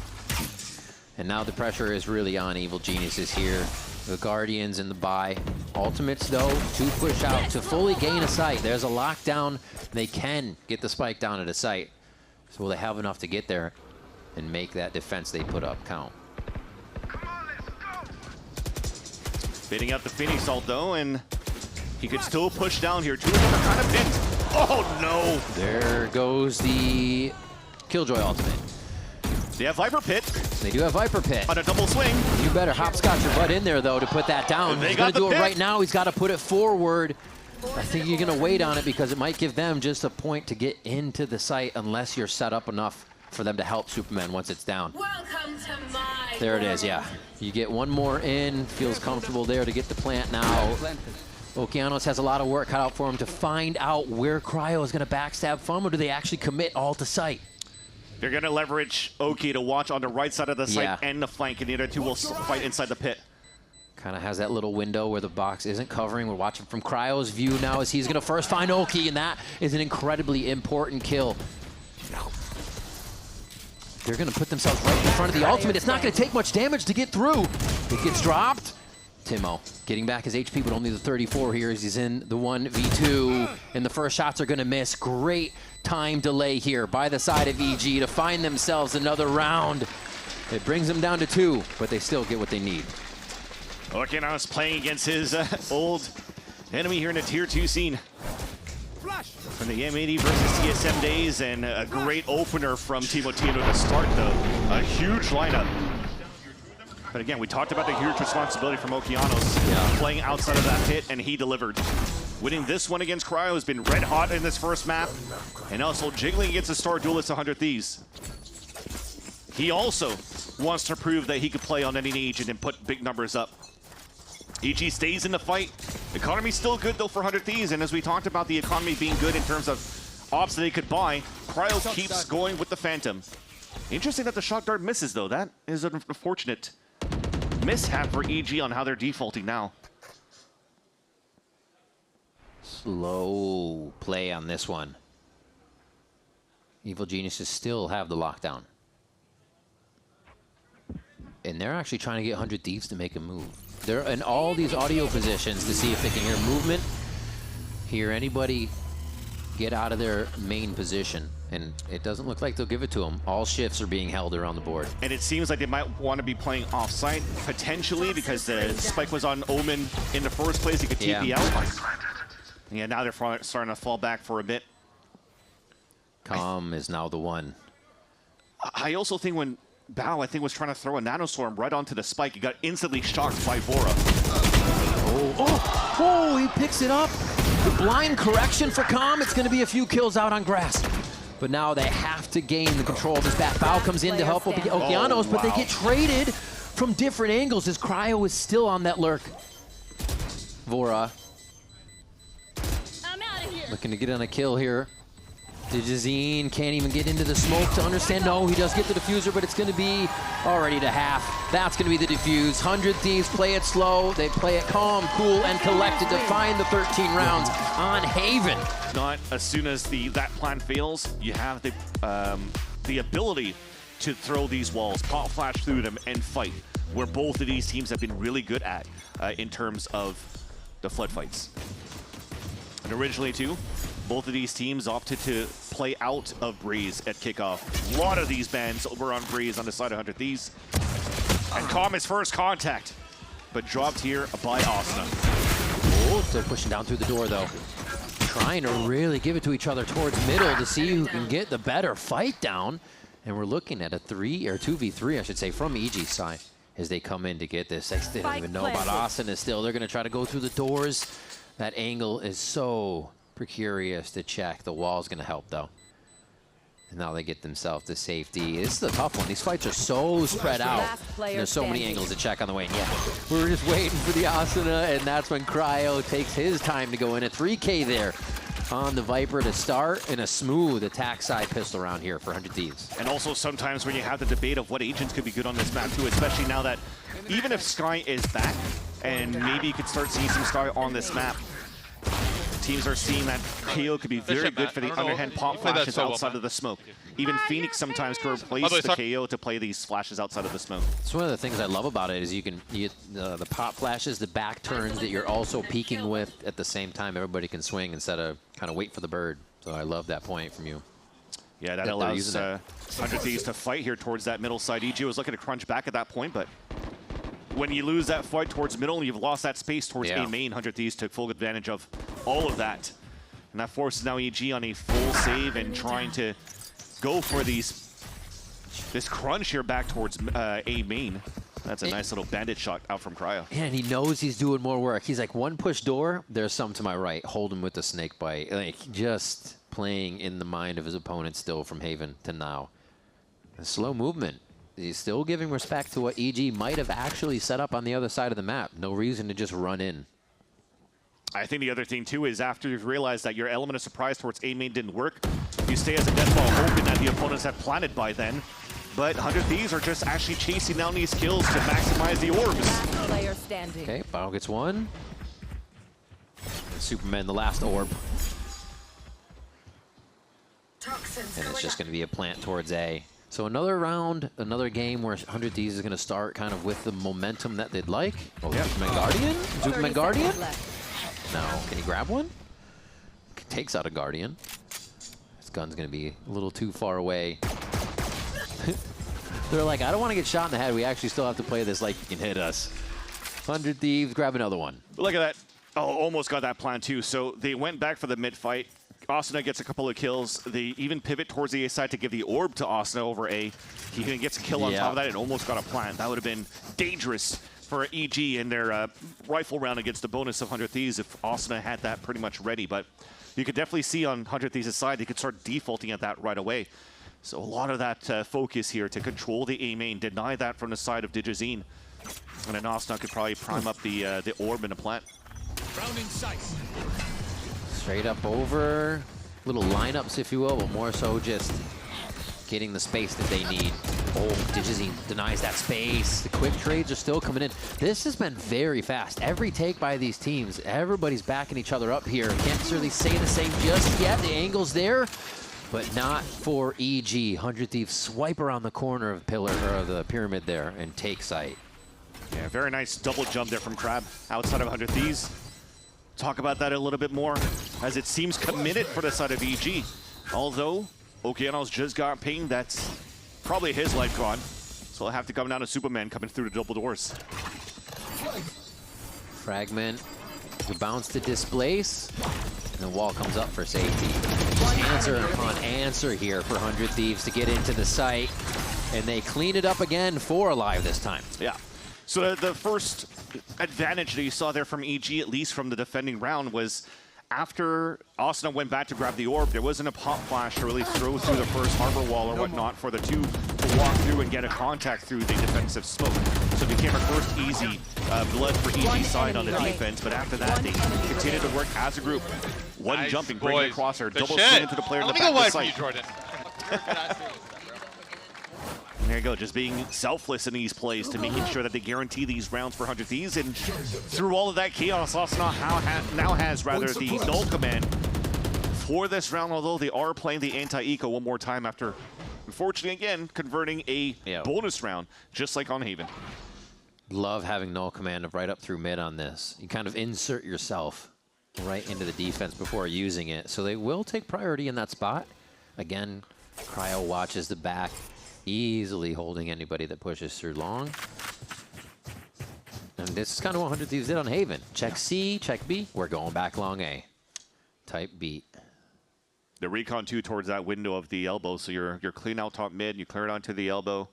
And now the pressure is really on Evil Geniuses here. The Guardians and the buy. Ultimates, though, to push out to fully gain a site. There's a lockdown. They can get the spike down at a site. So will they have enough to get there and make that defense they put up count? Baiting out the Phoenix ult, though, and he could still push down here. 2 of them are kind of pinned. Oh, no. There goes the Killjoy ultimate. They have Viper Pit. They do have Viper Pit. On a double swing. You better hopscotch your butt in there, though, to put that down. He's going to do it right now. He's got to put it forward. I think you're going to wait on it because it might give them just a point to get into the site unless you're set up enough for them to help Superman once it's down. Welcome to my There it is, yeah. You get one more in. Feels comfortable there to get the plant now. Okeanos has a lot of work cut out for him to find out where Cryo is going to backstab from, or do they actually commit all to site? They're going to leverage Oki to watch on the right side of the site and the flank, and the other 2 will fight inside the pit. Kind of has that little window where the box isn't covering. We're watching from Cryo's view now as he's going to first find Oki, and that is an incredibly important kill. They're going to put themselves right in front of the ultimate. It's not going to take much damage to get through. It gets dropped. Timo getting back his HP, but only the 34 here as he's in the 1v2. And the first shots are going to miss. Great time delay here by the side of EG to find themselves another round. It brings them down to 2, but they still get what they need. Okeanos playing against his old enemy here in the Tier 2 scene. From the M80 versus CSM days, and a great opener from Timo to start, though. A huge lineup. But again, we talked about the huge responsibility from Okeanos playing outside of that pit, and he delivered. Winning this one against Cryo has been red hot in this first map, and also jiggling against the Star Duelist 100 Thieves. He also wants to prove that he could play on any agent and put big numbers up. EG stays in the fight. Economy's still good though for 100 Thieves, and as we talked about the economy being good in terms of ops that they could buy, Cryo keeps going with the Phantom. Interesting that the Shock Dart misses though. That is an unfortunate mishap for EG on how they're defaulting now. Slow play on this one. Evil Geniuses still have the lockdown. And they're actually trying to get 100 Thieves to make a move. They're in all these audio positions to see if they can hear movement, hear anybody get out of their main position. And it doesn't look like they'll give it to them. All shifts are being held around the board. And it seems like they might want to be playing offsite, potentially, because the spike was on Omen in the first place. He could TP out. Yeah, now they're starting to fall back for a bit. Calm is now the one. I also think when Bao, I think, was trying to throw a nanostorm right onto the spike, he got instantly shocked by Vora. Oh, he picks it up. The blind correction for Calm. It's going to be a few kills out on grass. But now they have to gain the control of this back. Bao comes in to help Okeanos, but they get traded from different angles as Cryo is still on that lurk. Vora looking to get on a kill here. Digizine can't even get into the smoke to understand. No, he does get the diffuser, but it's going to be already to half. That's going to be the diffuse. 100 Thieves play it slow. They play it calm, cool, and collected to find the 13 rounds on Haven. Not as soon as that plan fails, you have the ability to throw these walls, pop flash through them, and fight, where both of these teams have been really good at in terms of the flood fights. And originally, too, both of these teams opted to play out of Breeze at kickoff. A lot of these bans were on Breeze on the side of 100 Thieves. And Calm is first contact, but dropped here by Asna. Oh, still pushing down through the door, though. Trying to really give it to each other towards middle to see who can get the better fight down. And we're looking at a 2v3, I should say, from EG's side as they come in to get this. They don't even know about Asna still. They're going to try to go through the doors. That angle is so precarious to check. The wall's going to help, though. And now they get themselves to safety. This is a tough one. These fights are so spread out. There's so many angles to check on the way. And yeah, we were just waiting for the Asuna, and that's when Cryo takes his time to go in. A 3K there on the Viper to start, and a smooth attack side pistol round here for 100 Thieves. And also sometimes when you have the debate of what agents could be good on this map, too, especially now that even if Sky is back, and maybe you could start seeing some Sky on this map, teams are seeing that KO could be very good for the underhand pop flashes outside of the smoke. Even Phoenix sometimes could replace the KO to play these flashes outside of the smoke. It's one of the things I love about it is you can the pop flashes, the back turns that you're also peeking with at the same time. Everybody can swing instead of kind of wait for the bird. So I love that point from you. Yeah, that allows 100 Thieves to fight here towards that middle side. EG was looking to crunch back at that point, but when you lose that fight towards middle, you've lost that space towards A main. 100 Thieves took full advantage of all of that. And that forces now EG on a full save and trying to go for this crunch here back towards A main. That's a nice little bandit shot out from Cryo. And he knows he's doing more work. He's like, one push door, there's some to my right. Hold him with the snake bite. Like, just playing in the mind of his opponent still from Haven to now. A slow movement. He's still giving respect to what EG might have actually set up on the other side of the map. No reason to just run in. I think the other thing, too, is after you've realized that your element of surprise towards A main didn't work, you stay as a death ball hoping that the opponents have planted by then. But 100 Thieves are just actually chasing down these kills to maximize the orbs. Okay, Bao gets one. And Superman, the last orb. And it's just going to be a plant towards A. So another round, another game where 100 Thieves is going to start kind of with the momentum that they'd like. Oh, Superman Guardian? Superman Guardian? No. Can he grab one? Takes out a Guardian. This gun's going to be a little too far away. They're like, I don't want to get shot in the head. We actually still have to play this like you can hit us. 100 Thieves, grab another one. Look at that. Oh, almost got that plan too. So they went back for the mid fight. Asuna gets a couple of kills. They even pivot towards the A side to give the orb to Asuna over A. He gets a kill on top of that and almost got a plant. That would have been dangerous for EG in their rifle round against the bonus of 100 Thieves if Asuna had that pretty much ready. But you could definitely see on 100 Thieves' side, they could start defaulting at that right away. So a lot of that focus here to control the A main, deny that from the side of Digizine. And then Osna could probably prime up the orb in a plant. Straight up over. Little lineups, if you will, but more so just getting the space that they need. Oh, Digizine denies that space. The quick trades are still coming in. This has been very fast. Every take by these teams, everybody's backing each other up here. Can't necessarily say the same just yet. The angle's there, but not for EG. 100 Thieves swipe around the corner of pillar or the pyramid there and take sight. Yeah, very nice double jump there from Crab outside of 100 Thieves. Talk about that a little bit more, as it seems committed for the side of EG. Although Okeanos just got pinged, that's probably his life gone. So he'll have to come down to Superman coming through the double doors. Fragment, the bounce to displace, and the wall comes up for safety. Answer upon answer here for 100 Thieves to get into the site, and they clean it up again for Alive this time. Yeah. So the first advantage that you saw there from EG, at least from the defending round, was after Osna went back to grab the orb, there wasn't a pop flash to really throw through the first harbor wall or whatnot for the two to walk through and get a contact through the defensive smoke. So it became a first easy blood for EG side on the defense, but after that, they continued to work as a group. One Nice, jumping, boys. bringing across her, Good double shit. swing into the player in the Let me back go of the wide for you, site. Jordan. There you go, just being selfless in these plays to making sure that they guarantee these rounds for 100 Thieves. And through all of that chaos, Osna now has the null command for this round, although they are playing the anti-eco one more time after, unfortunately, again, converting a bonus round, just like on Haven. Love having null command of right up through mid on this. You kind of insert yourself right into the defense before using it. So they will take priority in that spot. Again, Cryo watches the back, easily holding anybody that pushes through long. And this is kind of what 100 Thieves did on Haven. Check C, check B, we're going back long A. Type beat. The recon 2 towards that window of the elbow, so you're clean out top mid, you clear it onto the elbow.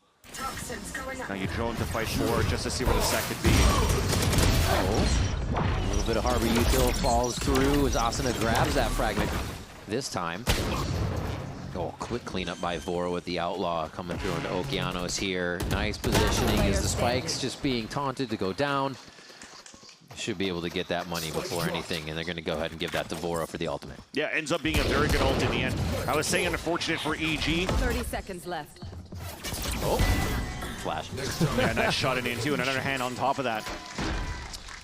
Now you drone to fight forward just to see where the sec could be. Oh, a little bit of Harbor Util falls through as Asuna grabs that fragment this time. Oh, quick cleanup by Voro with the Outlaw coming through into Okeanos here. Nice positioning as the spikes just being taunted to go down. Should be able to get that money before anything, and they're going to go ahead and give that to Voro for the ultimate. Yeah, ends up being a very good ult in the end. I was saying unfortunate for EG. 30 seconds left. Oh, flash. Yeah, nice shot in too, and another hand on top of that.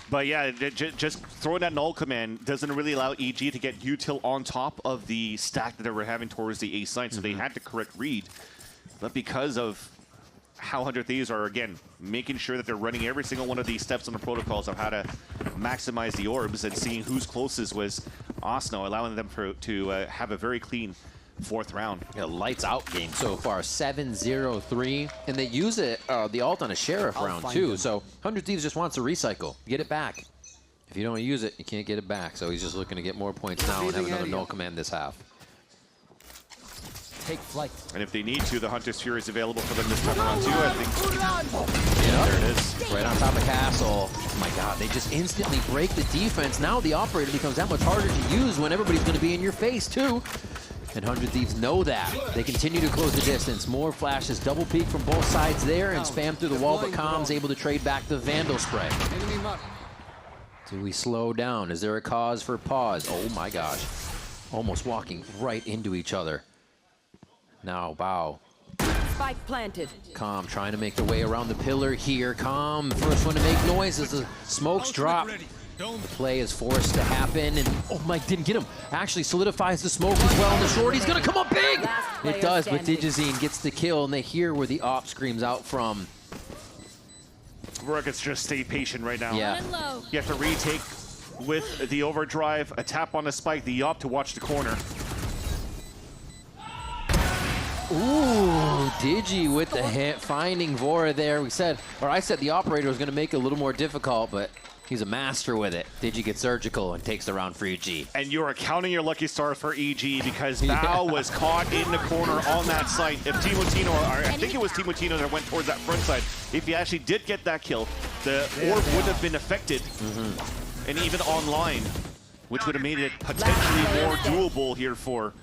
But yeah, just throwing that null command doesn't really allow EG to get util on top of the stack that they were having towards the A site, so they had to correct read. But because of how 100 Thieves are, again, making sure that they're running every single one of these steps on the protocols of how to maximize the orbs and seeing who's closest was Osno, allowing them to have a very clean fourth round. Yeah, lights out game so far, 7-0-3, and they use it the ult on a Sheriff round too. So 100 Thieves just wants to recycle, get it back. If you don't use it, you can't get it back. So he's just looking to get more points now and have another null command this half. Take flight. And if they need to, the Hunter's Fury is available for them this time around too, I think. Yeah, there it is. Right on top of Castle. Oh my god, they just instantly break the defense. Now the operator becomes that much harder to use when everybody's going to be in your face too. And 100 Thieves know that. They continue to close the distance. More flashes, double peek from both sides there and spam through the wall, but Com's able to trade back the Vandal spray. Do we slow down? Is there a cause for pause? Oh my gosh. Almost walking right into each other. Now, Bow. Spike planted. Com trying to make their way around the pillar here. Com, first one to make noise as the smokes drop. The play is forced to happen, and oh my, didn't get him. Actually solidifies the smoke as well, and the shorty's gonna come up big! It does, but Digizine gets the kill, and they hear where the op screams out from. Rockets just stay patient right now. Yeah. You have to retake with the overdrive, a tap on the spike, the op to watch the corner. Ooh, Digi with the hit, finding Vora there. I said the operator was gonna make it a little more difficult, but he's a master with it. Digi gets surgical and takes the round for EG. And you are counting your lucky stars for EG because Bao was caught in the corner on that site. If Timotino, or I think it was Timotino that went towards that front side, if he actually did get that kill, the orb would have been affected and even online, which would have made it potentially more doable here for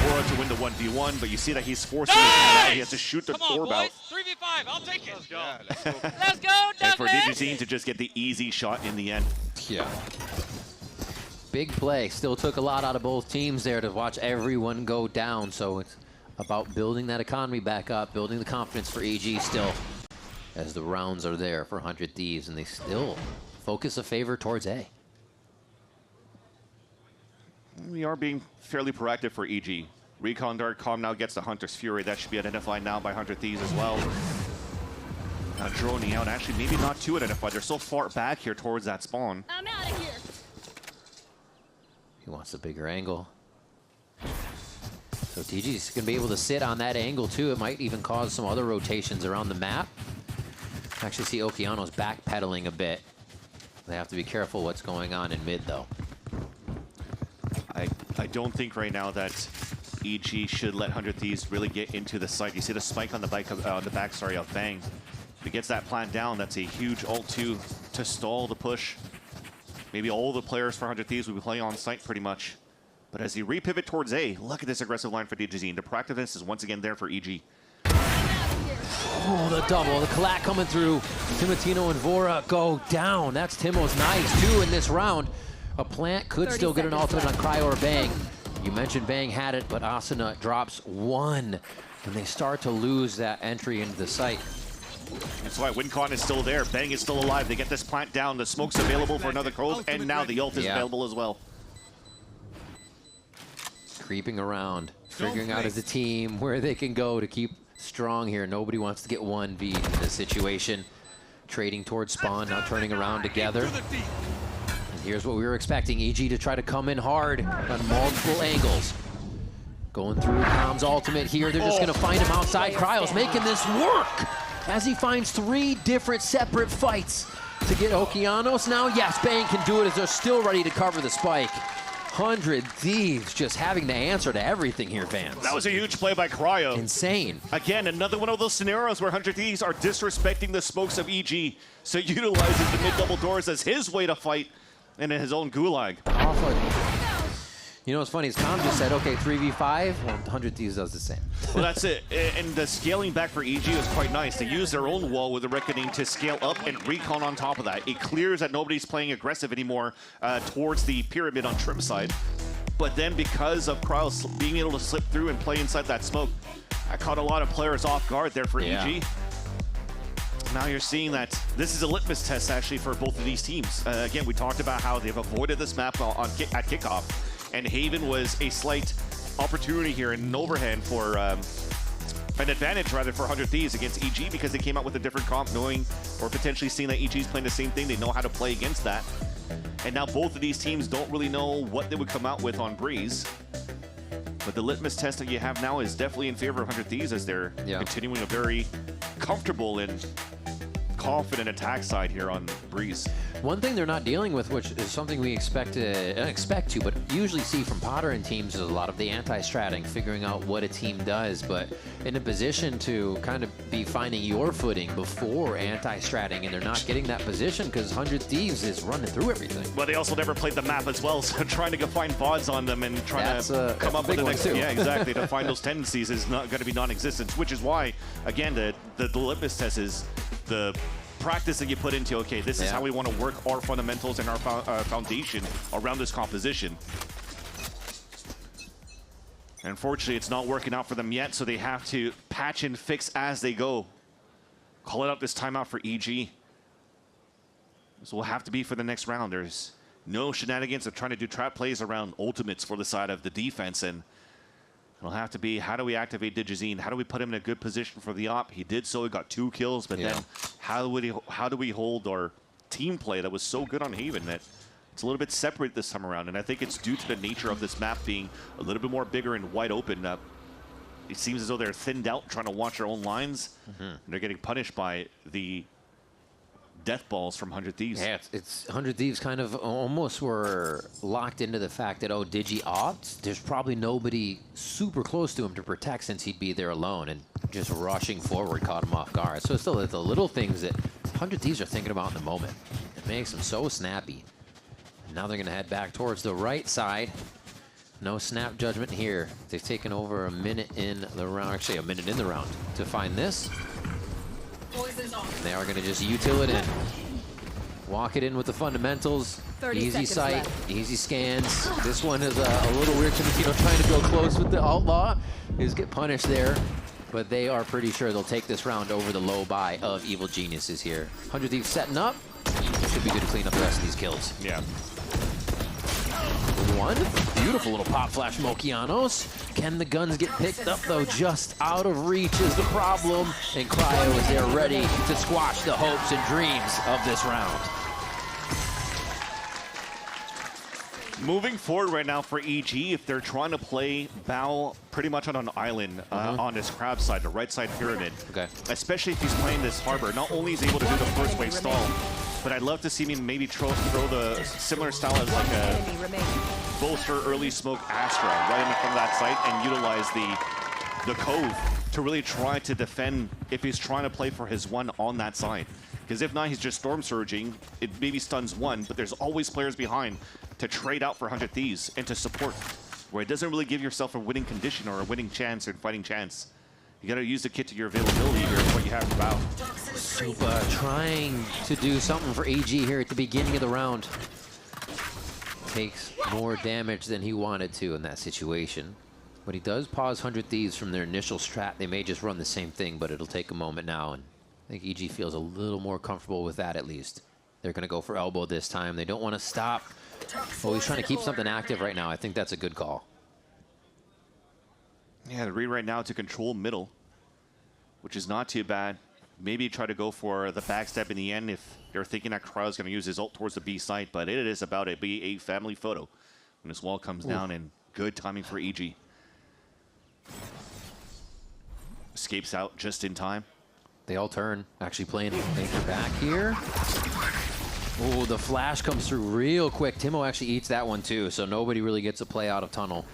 FURIA to win the 1v1, but you see that he's forcing his hand out. He has to shoot the Come on, orb out. boys. 3v5. I'll take it. Let's go. Yeah, let's go. Let's go, And for Douglas. DigiZine to just get the easy shot in the end. Yeah. Big play. Still took a lot out of both teams there to watch everyone go down. So it's about building that economy back up, building the confidence for EG still, as the rounds are there for 100 Thieves, and they still focus a favor towards A. We are being fairly proactive for EG. Recon Dart Calm now gets the Hunter's Fury. That should be identified now by 100 Thieves as well. Now droning out, actually maybe not too identified. They're so far back here towards that spawn. I'm out of here. He wants a bigger angle. So TG's going to be able to sit on that angle too. It might even cause some other rotations around the map. Actually see Okeano's backpedaling a bit. They have to be careful what's going on in mid though. I don't think right now that EG should let 100 Thieves really get into the site. You see the spike on the back of Bang. If he gets that plant down, that's a huge ult to stall the push. Maybe all the players for 100 Thieves will be playing on site pretty much. But as he repivot towards A, look at this aggressive line for DigiZine. The proactiveness is once again there for EG. Oh, the double, the collat coming through. Timotino and Vora go down. That's Timo's nice too in this round. A plant could still get an ultimate on Cryo or Bang. You mentioned Bang had it, but Asuna drops one. And they start to lose that entry into the site. That's why WinCon is still there. Bang is still alive. They get this plant down. The smoke's available for another cove, and now the ult is available as well. Creeping around, figuring out as a team where they can go to keep strong here. Nobody wants to get 1v in this situation. Trading towards spawn, now turning around together. And here's what we were expecting, EG to try to come in hard on multiple angles. Going through Calm's ultimate here. They're just going to find him outside. Cryo's making this work as he finds 3 different separate fights to get Okeanos. Now, yes, Bang can do it as they're still ready to cover the spike. 100 Thieves just having the answer to everything here, fans. That was a huge play by Cryo. Insane. Again, another one of those scenarios where 100 Thieves are disrespecting the smokes of EG. So utilizes the mid-double doors as his way to fight in his own gulag. You know what's funny is Calm just said, okay, 3v5, well, 100 Thieves does the same. Well, that's it. And the scaling back for EG is quite nice. They use their own wall with the Reckoning to scale up and recon on top of that. It clears that nobody's playing aggressive anymore towards the pyramid on Trim side. But then because of Cryo being able to slip through and play inside that smoke, I caught a lot of players off guard there for EG. Now you're seeing that this is a litmus test actually for both of these teams. Again, we talked about how they've avoided this map at kickoff. And Haven was a slight opportunity here in an overhand for an advantage rather for 100 Thieves against EG because they came out with a different comp, knowing or potentially seeing that EG's playing the same thing. They know how to play against that. And now both of these teams don't really know what they would come out with on Breeze. But the litmus test that you have now is definitely in favor of 100 Thieves as they're continuing a very comfortable and confident attack side here on Breeze. One thing they're not dealing with, which is something we expect to, but usually see from Potter and teams, is a lot of the anti-stratting, figuring out what a team does, but in a position to kind of be finding your footing before anti-stratting, and they're not getting that position because 100 Thieves is running through everything. Well, they also never played the map as well, so trying to go find VODs on them and trying to come up with the next too. Yeah, exactly. To find those tendencies is not going to be non-existent, which is why, again, the litmus test is the practice that you put into, okay, this is how we want to work our fundamentals and our foundation around this composition. And unfortunately, it's not working out for them yet, so they have to patch and fix as they go. Call it out this timeout for EG. This will have to be for the next round. There's no shenanigans of trying to do trap plays around ultimates for the side of the defense, and it'll have to be, how do we activate DigiZine? How do we put him in a good position for the op? He did so, he got 2 kills, but then how do we hold our team play that was so good on Haven that it's a little bit separate this time around? And I think it's due to the nature of this map being a little bit more bigger and wide open. It seems as though they're thinned out trying to watch their own lines, and they're getting punished by the death balls from 100 Thieves. Yeah, it's 100 Thieves kind of almost were locked into the fact that, oh, Digi opts, there's probably nobody super close to him to protect since he'd be there alone, and just rushing forward caught him off guard. So it's still the little things that 100 Thieves are thinking about in the moment. It makes them so snappy. And now they're going to head back towards the right side. No snap judgment here. They've taken over a minute in the round, actually a minute in the round to find this. They are going to just util it in. Walk it in with the fundamentals. 30 Easy seconds sight, left. easy scans. This one is a little weird. Timotino trying to go close with the Outlaw. He's get punished there. But they are pretty sure they'll take this round over the low buy of Evil Geniuses here. 100 Thieves setting up. Should be good to clean up the rest of these kills. Yeah. One. Beautiful little pop flash from Okeanos. Can the guns get picked up, though? Just out of reach is the problem. And Cryo is there ready to squash the hopes and dreams of this round. Moving forward right now for EG, if they're trying to play Bao pretty much on an island on his crab side, the right side pyramid, Okay. especially if he's playing this harbor, not only is he able to do the first wave stall, but I'd love to see me maybe throw the similar style as like a Enemy remaining. bolster early smoke Astra right in front of that site and utilize the cove to really try to defend if he's trying to play for his one on that side. Because if not, he's just storm surging. It maybe stuns one, but there's always players behind to trade out for 100 Thieves and to support, where it doesn't really give yourself a winning condition or a winning chance or fighting chance. You got to use the kit to your availability here, what you have for Bao. Super trying to do something for AG here at the beginning of the round. Takes more damage than he wanted to in that situation. But he does pause 100 Thieves from their initial strat. They may just run the same thing, but it'll take a moment now. And I think EG feels a little more comfortable with that at least. They're going to go for elbow this time. They don't want to stop. Oh, he's trying to keep something active right now. I think that's a good call. Yeah, the read right now to control middle, which is not too bad. Maybe try to go for the backstep in the end if they're thinking that Cryo's going to use his ult towards the B site, but it is about to be a family photo when this wall comes down, and good timing for EG. Escapes out just in time. They all turn, actually playing anchor back here. Oh, the flash comes through real quick. Timo actually eats that one too, so nobody really gets a play out of tunnel.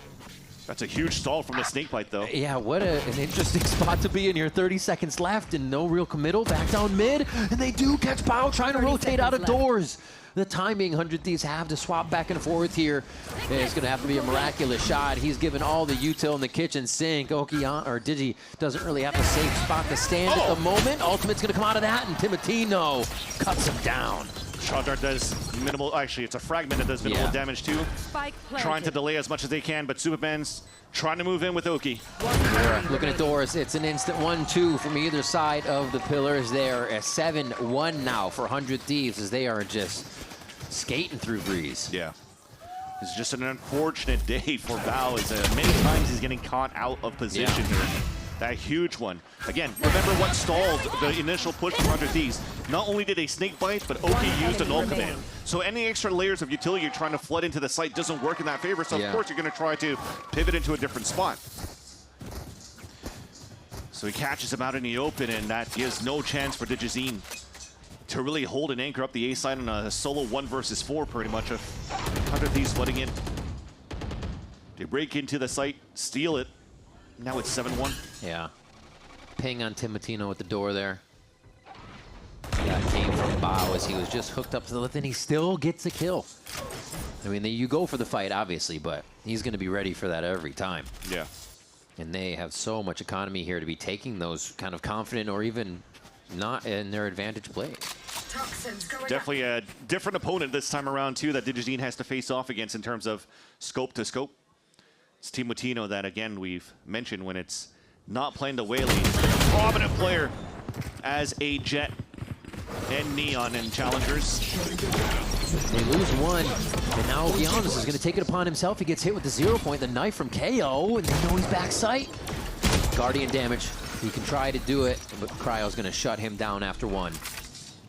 That's a huge stall from the snakebite, though. Yeah, what an interesting spot to be in here. 30 seconds left and no real committal. Back down mid, and they do catch Bao trying to rotate out of doors. The timing 100 Thieves have to swap back and forth here. It's going to have to be a miraculous shot. He's given all the util in the kitchen sink. Okean, or Digi doesn't really have a safe spot to stand at the moment. Ultimate's going to come out of that, and Timotino cuts him down. Shot Dart does minimal, actually it's a fragment that does minimal damage too. Spike planted. Trying to delay as much as they can, but Superman's trying to move in with Oki. Looking at doors, it's an instant 1-2 from either side of the pillars there. A 7-1 now for 100 Thieves as they are just skating through Breeze. Yeah. It's just an unfortunate day for Bao as many times he's getting caught out of position here. That huge one. Again, remember what stalled the initial push from 100 Thieves. Not only did they snake bite, but Oki used an ult command. So any extra layers of utility you're trying to flood into the site doesn't work in that favor, so of course you're going to try to pivot into a different spot. So he catches him out in the open, and that gives no chance for Digizine to really hold an anchor up the A side on a solo 1 versus 4 pretty much of 100 Thieves flooding in. They break into the site, steal it. Now it's 7-1. Yeah. Ping on Timotino at the door there. That came from Bao as he was just hooked up to the lift, and he still gets a kill. I mean, you go for the fight, obviously, but he's going to be ready for that every time. Yeah. And they have so much economy here to be taking those kind of confident or even not in their advantage plays. Definitely a different opponent this time around, too, that Digizine has to face off against in terms of scope to scope. It's Timotino that, again, we've mentioned when it's not playing the Whaley. Prominent player as a Jet and Neon in Challengers. They lose one, and now Giannis is going to take it upon himself. He gets hit with the 0 point, the knife from KO, and they know he's back sight. Guardian damage. He can try to do it, but Cryo's going to shut him down after one.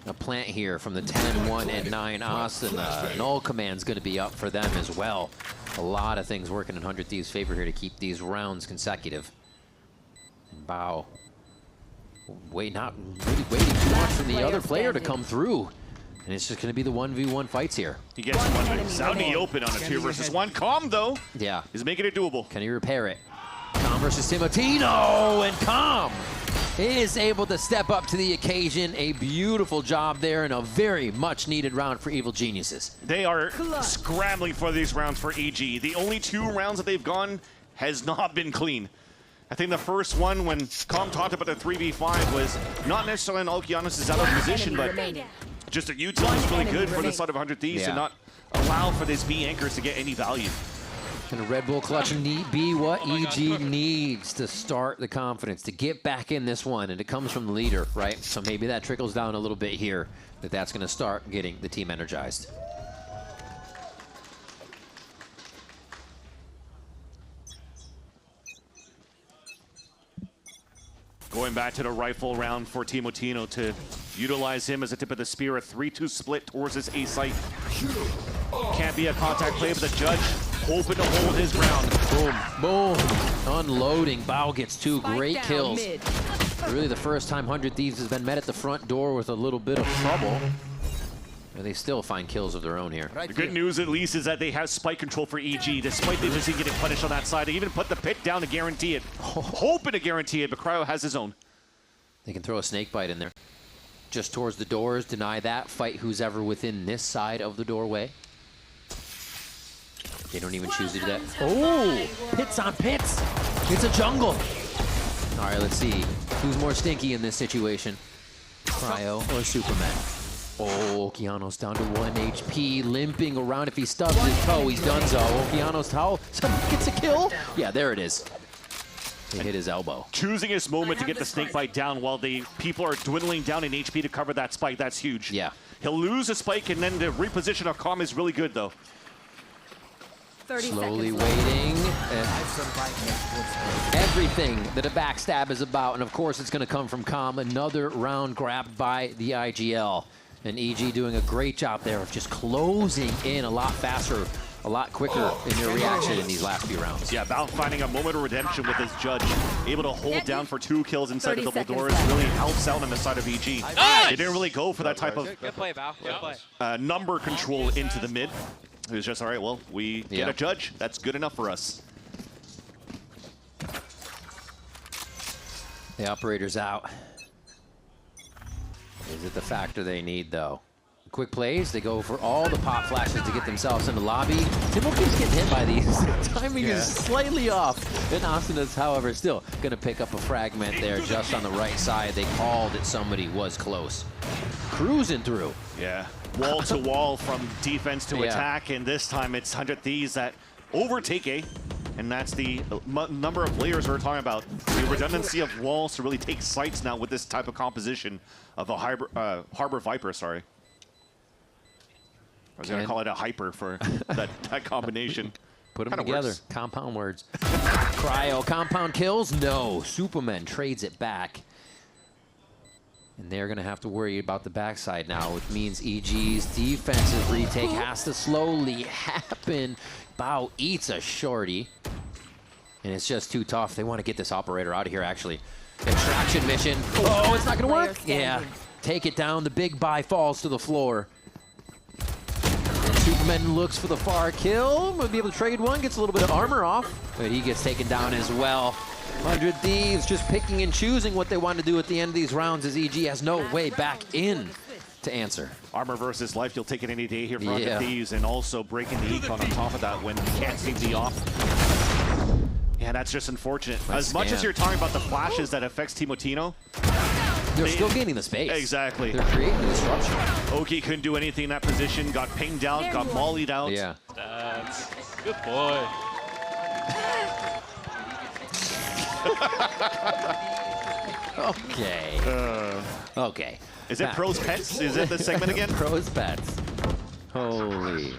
A plant here from the 10-1 and 9 Austin. Null command's going to be up for them as well. A lot of things working in 100 Thieves' favor here to keep these rounds consecutive. And Bao, not really waiting too much for the other player to come through. And it's just going to be the 1v1 fights here. He gets one out in the open on a 2 versus 1. Calm, though. Yeah. He's making it doable. Can he repair it? Calm versus Timotino, and Calm is able to step up to the occasion. A beautiful job there and a very much needed round for Evil Geniuses. They are scrambling for these rounds for EG. The only 2 rounds that they've gone has not been clean. I think the first one, when Com talked about the 3v5, was not necessarily an Okeanos is out of position, but just a utility is really good for the side of 100 Thieves to not allow for these B anchors to get any value. Can a Red Bull clutch be what EG needs to start the confidence, to get back in this one, and it comes from the leader, right? So maybe that trickles down a little bit here, that's going to start getting the team energized. Going back to the rifle round for Timotino to utilize him as a tip of the spear, a 3-2 split towards his A site. Can't be a contact play, but the judge hoping to hold his ground. Boom, boom. Unloading. Bao gets 2 great kills. Really the first time 100 Thieves has been met at the front door with a little bit of trouble. And they still find kills of their own here. The good news, at least, is that they have spike control for EG, despite they just getting punished on that side. They even put the pit down to guarantee it. Hoping to guarantee it, but Cryo has his own. They can throw a snake bite in there. Just towards the doors, deny that. Fight who's ever within this side of the doorway. They don't even choose to do that. Oh, pits on pits. It's a jungle. All right, let's see. Who's more stinky in this situation? Cryo or Superman? Oh, Okeanos down to 1 HP, limping around. If he stubs his toe, he's done so. Okeanos, how? Someone gets a kill? Yeah, there it is. He hit his elbow. Choosing his moment to get the snake bite down while the people are dwindling down in HP to cover that spike, that's huge. Yeah. He'll lose a spike, and then the reposition of Com is really good, though. Slowly waiting. Everything that a backstab is about, and of course it's going to come from Com. Another round grabbed by the IGL. And EG doing a great job there of just closing in a lot faster, a lot quicker in their reaction in these last few rounds. Yeah, Bao finding a moment of redemption with his judge. Able to hold down for 2 kills inside the double doors really helps out on the side of EG. Nice! They didn't really go for that type of Good play, Bao. Good play. number control into the mid. It was just, all right, well, we get a judge. That's good enough for us. The operator's out. Is it the factor they need, though? Quick plays, they go for all the pop flashes to get themselves in the lobby. Timo keeps getting hit by these. Timing is slightly off. And Austin is, however, still going to pick up a fragment there just on the right side. They called it, somebody was close. Cruising through. Yeah, wall to wall from defense to attack, and this time it's 100 Thieves that overtake A. And that's the number of players we're talking about. The redundancy of walls to really take sites now with this type of composition of a Harbor Viper, sorry. I was going to call it a hyper for that combination. Put them together. Works. Compound words. Cryo, compound kills? No. Superman trades it back. And they're going to have to worry about the backside now, which means EG's defensive retake has to slowly happen. Bao eats a shorty. And it's just too tough. They want to get this operator out of here, actually. Extraction mission. Oh, it's not going to work. Yeah. Take it down. The big buy falls to the floor. And Superman looks for the far kill. Might be able to trade one. Gets a little bit of armor off. But he gets taken down as well. 100 Thieves just picking and choosing what they want to do at the end of these rounds as EG has no way back in to answer. Armor versus life, you'll take it any day here for 100 Thieves, and also breaking the econ on top of that when you can't see the off. Yeah, that's just unfortunate. As much as you're talking about the flashes that affects Timotino, they're still gaining the space. Exactly. They're creating the disruption. Oki couldn't do anything in that position, got pinged out, got mollied out. Yeah. That's good boy. Okay. Okay. Is it Pros Pets? Is that the segment again? Pros Pets. Holy.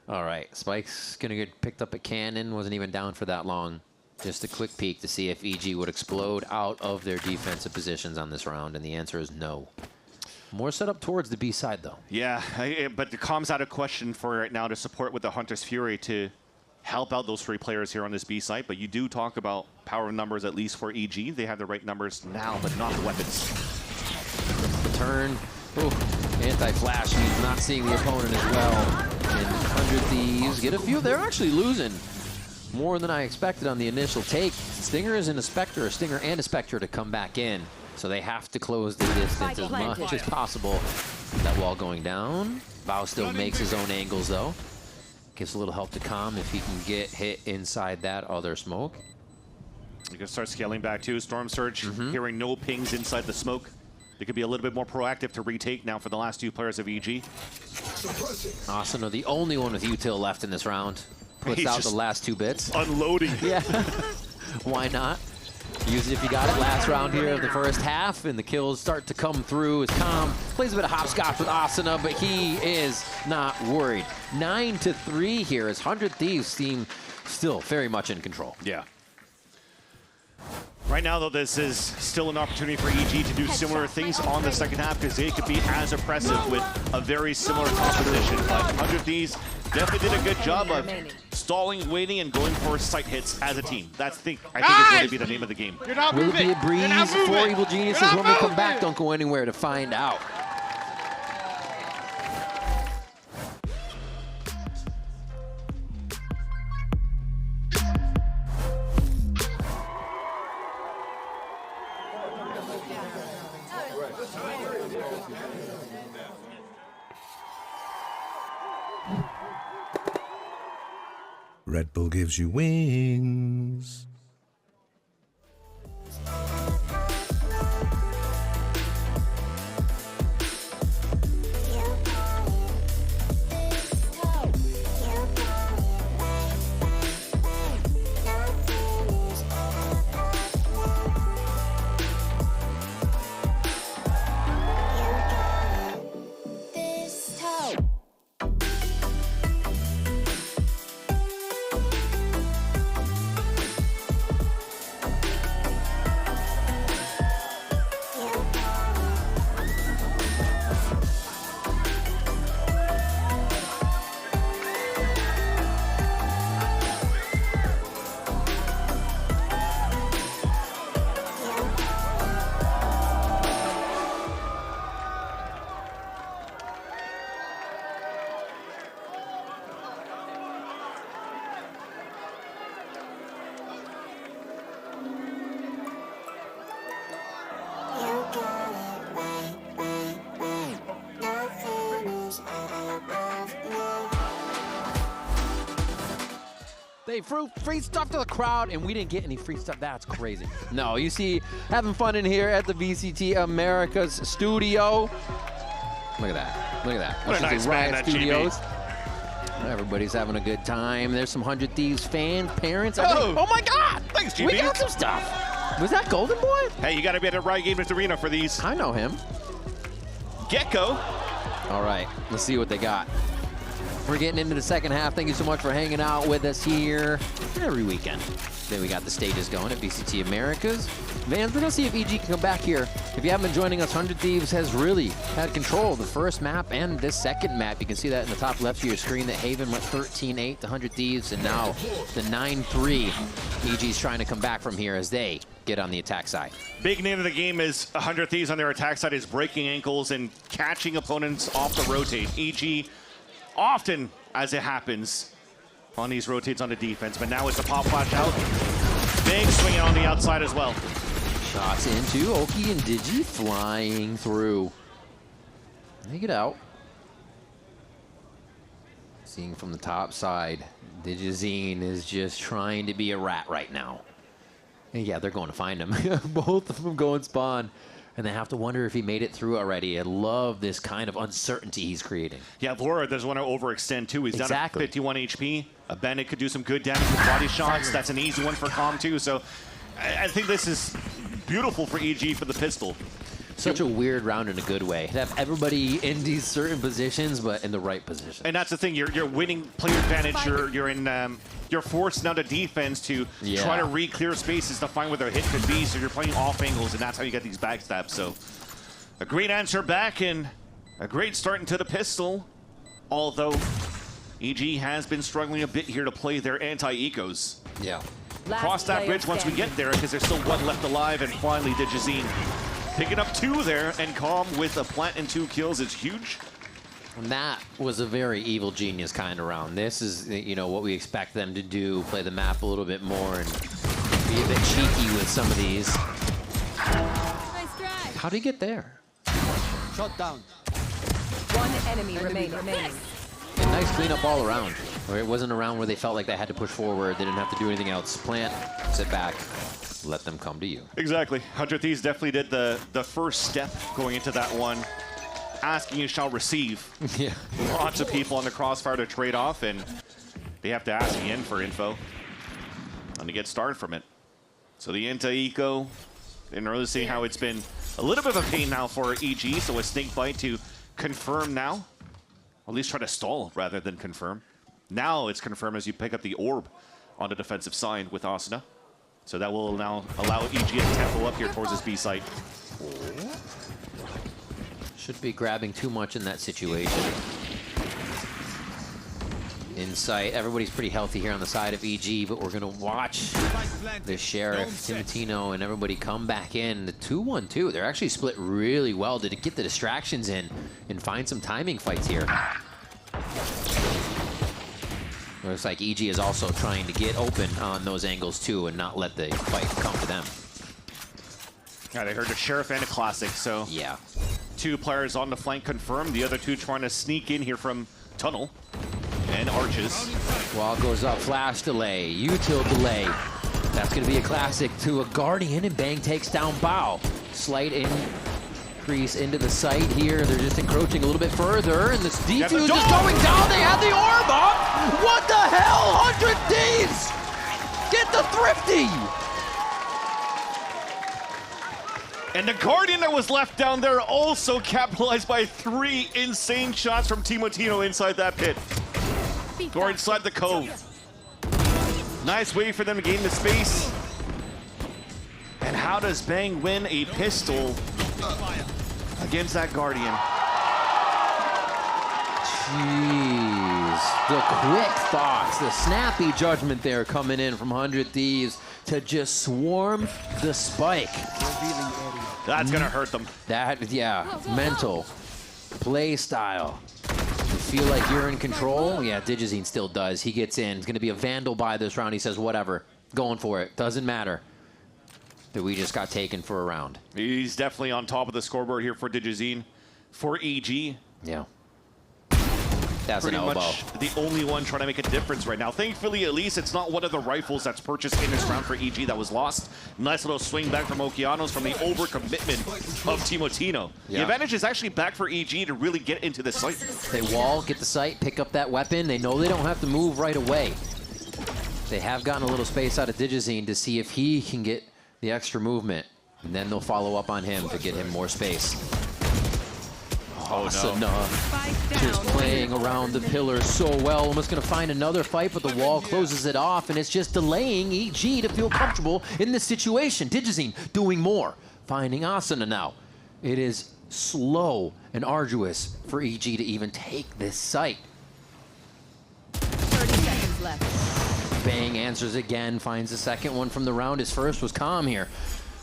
All right. Spike's going to get picked up at Cannon. Wasn't even down for that long. Just a quick peek to see if EG would explode out of their defensive positions on this round, and the answer is no. More set up towards the B side, though. Yeah, but the com's out of question for right now to support with the Hunter's Fury to help out those 3 players here on this B site. But you do talk about power numbers, at least for EG. They have the right numbers now, but not the weapons. The turn. Ooh, anti-flash means not seeing the opponent as well. And 100 Thieves get a few. They're actually losing more than I expected on the initial take. Stinger is in a Spectre and a Spectre to come back in. So they have to close the distance as much as possible. That wall going down. Bao still makes his own angles though. Gives a little help to Calm if he can get hit inside that other smoke. You can start scaling back too. Storm Surge, hearing no pings inside the smoke. They could be a little bit more proactive to retake now for the last 2 players of EG. Asuna, the only one with util left in this round. Puts He's out just the last 2 bits. Unloading. Yeah. Why not? Use it if you got it last round here of the first half, and the kills start to come through as Calm plays a bit of hopscotch with Asuna, but he is not worried. 9-3 here as 100 Thieves seem still very much in control. Yeah. Right now, though, this is still an opportunity for EG to do similar things on the second half because they could be as oppressive with a very similar composition. But 100 Thieves definitely did a good job of stalling, waiting, and going for site hits as a team. I think is going to be the name of the game. You're not Will it moving. be a breeze for Evil Geniuses when we come back? Don't go anywhere to find out. Red Bull gives you wings. They threw free stuff to the crowd, and we didn't get any free stuff. That's crazy. No, you see, having fun in here at the VCT Americas studio. Look at that. Look at that. What a nice Riot man, that Studios. GB. Everybody's having a good time. There's some 100 Thieves fans, parents. Oh. Oh my God! Thanks, GB. We got some stuff. Was that Golden Boy? Hey, you got to be at a Riot Games Arena for these. I know him. Gecko. All right, let's see what they got. We're getting into the second half. Thank you so much for hanging out with us here every weekend. Then we got the stages going at VCT Americas. Vans, we're going to see if EG can come back here. If you haven't been joining us, 100 Thieves has really had control of the first map and this second map. You can see that in the top left of your screen that Haven went 13-8 to 100 Thieves, and now the 9-3. EG's trying to come back from here as they get on the attack side. Big name of the game is 100 Thieves on their attack side is breaking ankles and catching opponents off the rotate. EG often, as it happens, on these rotates on the defense, but now it's a pop flash out. Big swing on the outside as well. Shots into Oki and Digi flying through. They get out. Seeing from the top side, Digizine is just trying to be a rat right now. And yeah, they're going to find him. Both of them go and spawn. And they have to wonder if he made it through already. I love this kind of uncertainty he's creating. Yeah, Vlora doesn't want to overextend too. He's down at Exactly. 51 HP. A Bennett could do some good damage with body shots. That's an easy one for Calm too. So I think this is beautiful for EG for the pistol. Such a weird round in a good way. To have everybody in these certain positions, but in the right position. And that's the thing. You're winning player advantage. You're forced now to defense to try to re-clear spaces to find where their hit could be. So you're playing off angles, and that's how you get these backstabs. So a great answer back and a great start into the pistol. Although EG has been struggling a bit here to play their anti-ecos. Yeah. Cross that bridge once we get there, because there's still one left alive, and finally Digizine picking up 2 there, and Calm with a plant and 2 kills is huge. And that was a very Evil Genius kind of round. This is, you know, what we expect them to do, play the map a little bit more and be a bit cheeky with some of these. Nice try. How'd he get there? Shot down. One enemy remaining. Nice cleanup all around. Where it wasn't around where they felt like they had to push forward. They didn't have to do anything else. Plant, sit back, let them come to you. Exactly. 100 Thieves definitely did the first step going into that one. Asking you shall receive. Yeah. Lots of people on the crossfire to trade off, and they have to ask again for info and to get started from it. So the Inta Eco, didn't really see how it's been a little bit of a pain now for EG, so a snake bite to confirm now. At least try to stall rather than confirm. Now it's confirmed as you pick up the orb on the defensive side with Asuna. So that will now allow EG to tempo up here towards his B site. Should be grabbing too much in that situation. Insight, everybody's pretty healthy here on the side of EG, but we're gonna watch the Sheriff, Timotino, and everybody come back in. The 2-1-2, they're actually split really well to get the distractions in and find some timing fights here. Looks like EG is also trying to get open on those angles too and not let the fight come to them. Yeah, they heard the Sheriff and a Classic, so Yeah. 2 players on the flank confirmed. The other 2 trying to sneak in here from Tunnel and Arches. Wall goes up, flash delay, util delay. That's going to be a Classic to a Guardian, and Bang takes down Bao. Slight increase into the site here. They're just encroaching a little bit further, and this defuse is going down. They have the orb up. What the hell? 100 Thieves! Get the Thrifty! And the Guardian that was left down there also capitalized by 3 insane shots from Timotino inside that pit. Or inside the cove. Nice way for them to gain the space. And how does Bang win a pistol against that Guardian? Jeez. The quick thoughts, the snappy judgment there coming in from 100 Thieves to just swarm the spike. That's gonna hurt them. That, yeah, mental, play style. You feel like you're in control? Yeah, Digizine still does. He gets in. It's gonna be a Vandal buy this round. He says, whatever, going for it. Doesn't matter that we just got taken for a round. He's definitely on top of the scoreboard here for Digizine. For EG, Yeah. That's pretty an elbow. much the only one trying to make a difference right now. Thankfully, at least it's not one of the rifles that's purchased in this round for EG that was lost. Nice little swing back from Okeanos from the overcommitment of Timotino. Yeah. The advantage is actually back for EG to really get into the site. They wall, get the site, pick up that weapon. They know they don't have to move right away. They have gotten a little space out of Digizine to see if he can get the extra movement. And then they'll follow up on him to get him more space. Asuna just playing around the pillar so well. Almost going to find another fight, but the wall closes it off, and it's just delaying EG to feel comfortable in this situation. Digizine doing more, finding Asuna now. It is slow and arduous for EG to even take this site. 30 seconds left. Bang answers again, finds the second one from the round. His first was calm here.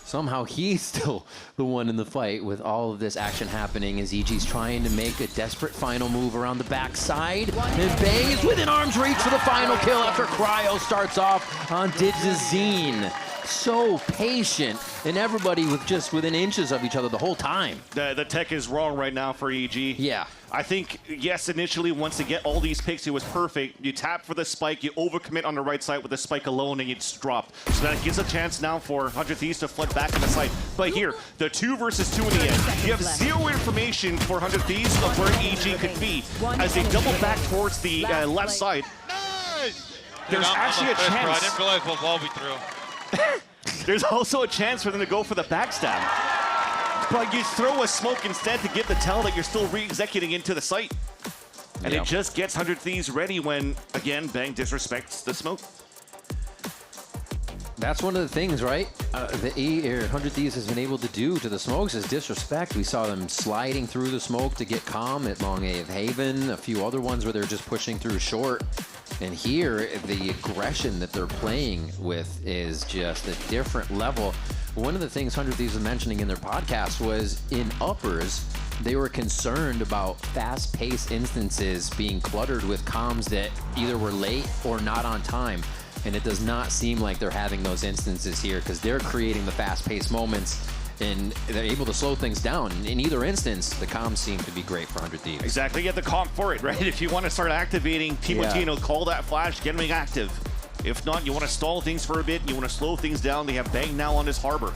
Somehow he's still the one in the fight with all of this action happening as EG's trying to make a desperate final move around the backside. And Bang is within arm's reach for the final kill after Cryo starts off on Digizine. So patient, and everybody with just within inches of each other the whole time. The tech is wrong right now for EG. Yeah. I think, yes, initially, once they get all these picks, it was perfect. You tap for the spike, you overcommit on the right side with the spike alone, and it's dropped. So that gives a chance now for 100 Thieves to flood back in the site. But here, the 2 versus 2 in the end. You have 0 information for 100 Thieves of where EG could be. As they double back towards the left side, there's actually a chance. I didn't realize what wall we threw. There's also a chance for them to go for the backstab. But you throw a smoke instead to get the tell that you're still re-executing into the site. And it just gets 100 Thieves ready when, again, Bang disrespects the smoke. That's one of the things, right? The 100 Thieves has been able to do to the smokes is disrespect. We saw them sliding through the smoke to get calm at Long A of Haven, a few other ones where they're just pushing through short. And here, the aggression that they're playing with is just a different level. One of the things 100 Thieves was mentioning in their podcast was in uppers, they were concerned about fast-paced instances being cluttered with comms that either were late or not on time. And it does not seem like they're having those instances here because they're creating the fast-paced moments and they're able to slow things down. In either instance, the comms seem to be great for 100 Thieves. Exactly, you have the comp for it, right? If you want to start activating Timotino, call that flash, get him active. If not, you want to stall things for a bit, you want to slow things down. They have Bang now on this harbor.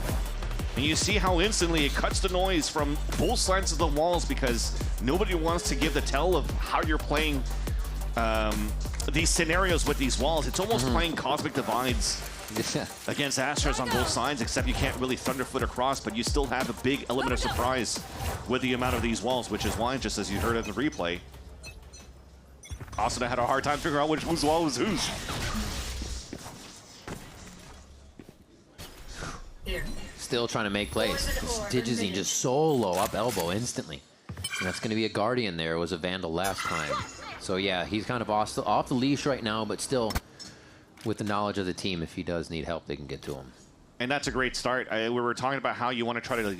And you see how instantly it cuts the noise from both sides of the walls because nobody wants to give the tell of how you're playing these scenarios with these walls. It's almost playing Cosmic Divides against Astros on both sides, except you can't really thunderfoot across, but you still have a big element of surprise with the amount of these walls, which is why, just as you heard in the replay, Austin had a hard time figuring out whose wall was whose. Still trying to make plays. Digizine just solo up elbow instantly. And that's going to be a Guardian there. It was a Vandal last time. So yeah, he's kind of off the leash right now, but still with the knowledge of the team, if he does need help, they can get to him. And that's a great start. We were talking about how you want to try to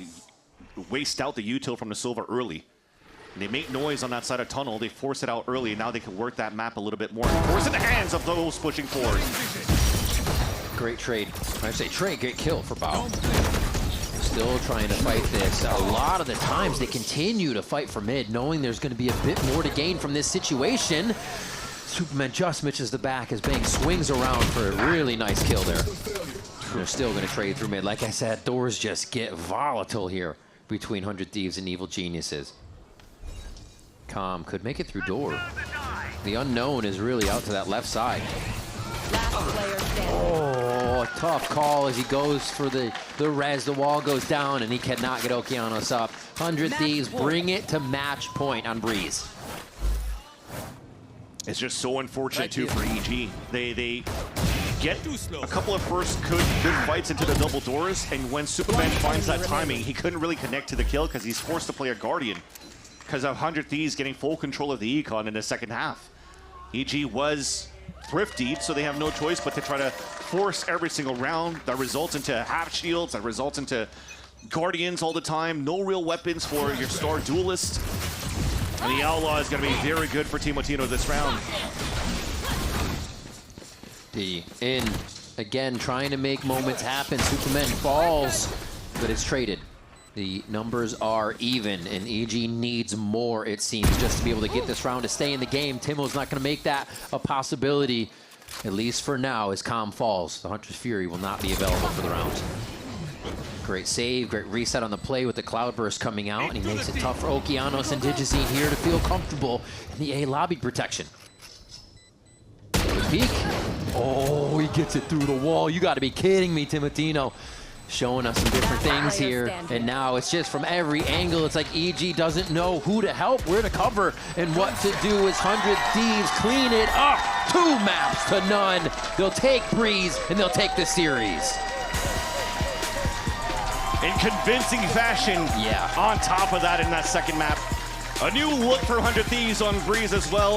waste out the util from the Silva early. And they make noise on that side of tunnel. They force it out early, and now they can work that map a little bit more. Force in the hands of those pushing forward. Great trade. I say trade, great kill for Bao. Still trying to fight this. A lot of the times they continue to fight for mid, knowing there's going to be a bit more to gain from this situation. Superman just misses the back as Bang swings around for a really nice kill there. They're still going to trade through mid. Like I said, doors just get volatile here between 100 Thieves and Evil Geniuses. Calm could make it through door. The unknown is really out to that left side. Oh, tough call as he goes for the res. The wall goes down and he cannot get Okeanos up. 100 Thieves bring it to match point on Breeze. It's just so unfortunate too for EG. They get a couple of first good fights into the double doors, and when Superman finds that timing, he couldn't really connect to the kill because he's forced to play a Guardian because of 100 Thieves getting full control of the econ in the second half. EG was thrifty, so they have no choice but to try to force every single round. That results into half shields, that results into Guardians all the time. No real weapons for your star duelist. And the Outlaw is going to be very good for Timotino this round. D in again, trying to make moments happen. Superman falls, but it's traded. The numbers are even, and EG needs more, it seems, just to be able to get this round to stay in the game. Timo's not going to make that a possibility, at least for now, as Calm falls. The Hunter's Fury will not be available for the round. Great save, great reset on the play with the Cloudburst coming out, and he makes it tough for Okeanos and Digizine here to feel comfortable in the A lobby protection. The peek. Oh, he gets it through the wall. You got to be kidding me, Timotino. Showing us some different things here, and now it's just from every angle. It's like EG doesn't know who to help, where to cover, and what to do. As 100 Thieves clean it up. 2 maps to none. They'll take Breeze, and they'll take the series. In convincing fashion, on top of that in that second map. A new look for 100 Thieves on Breeze as well.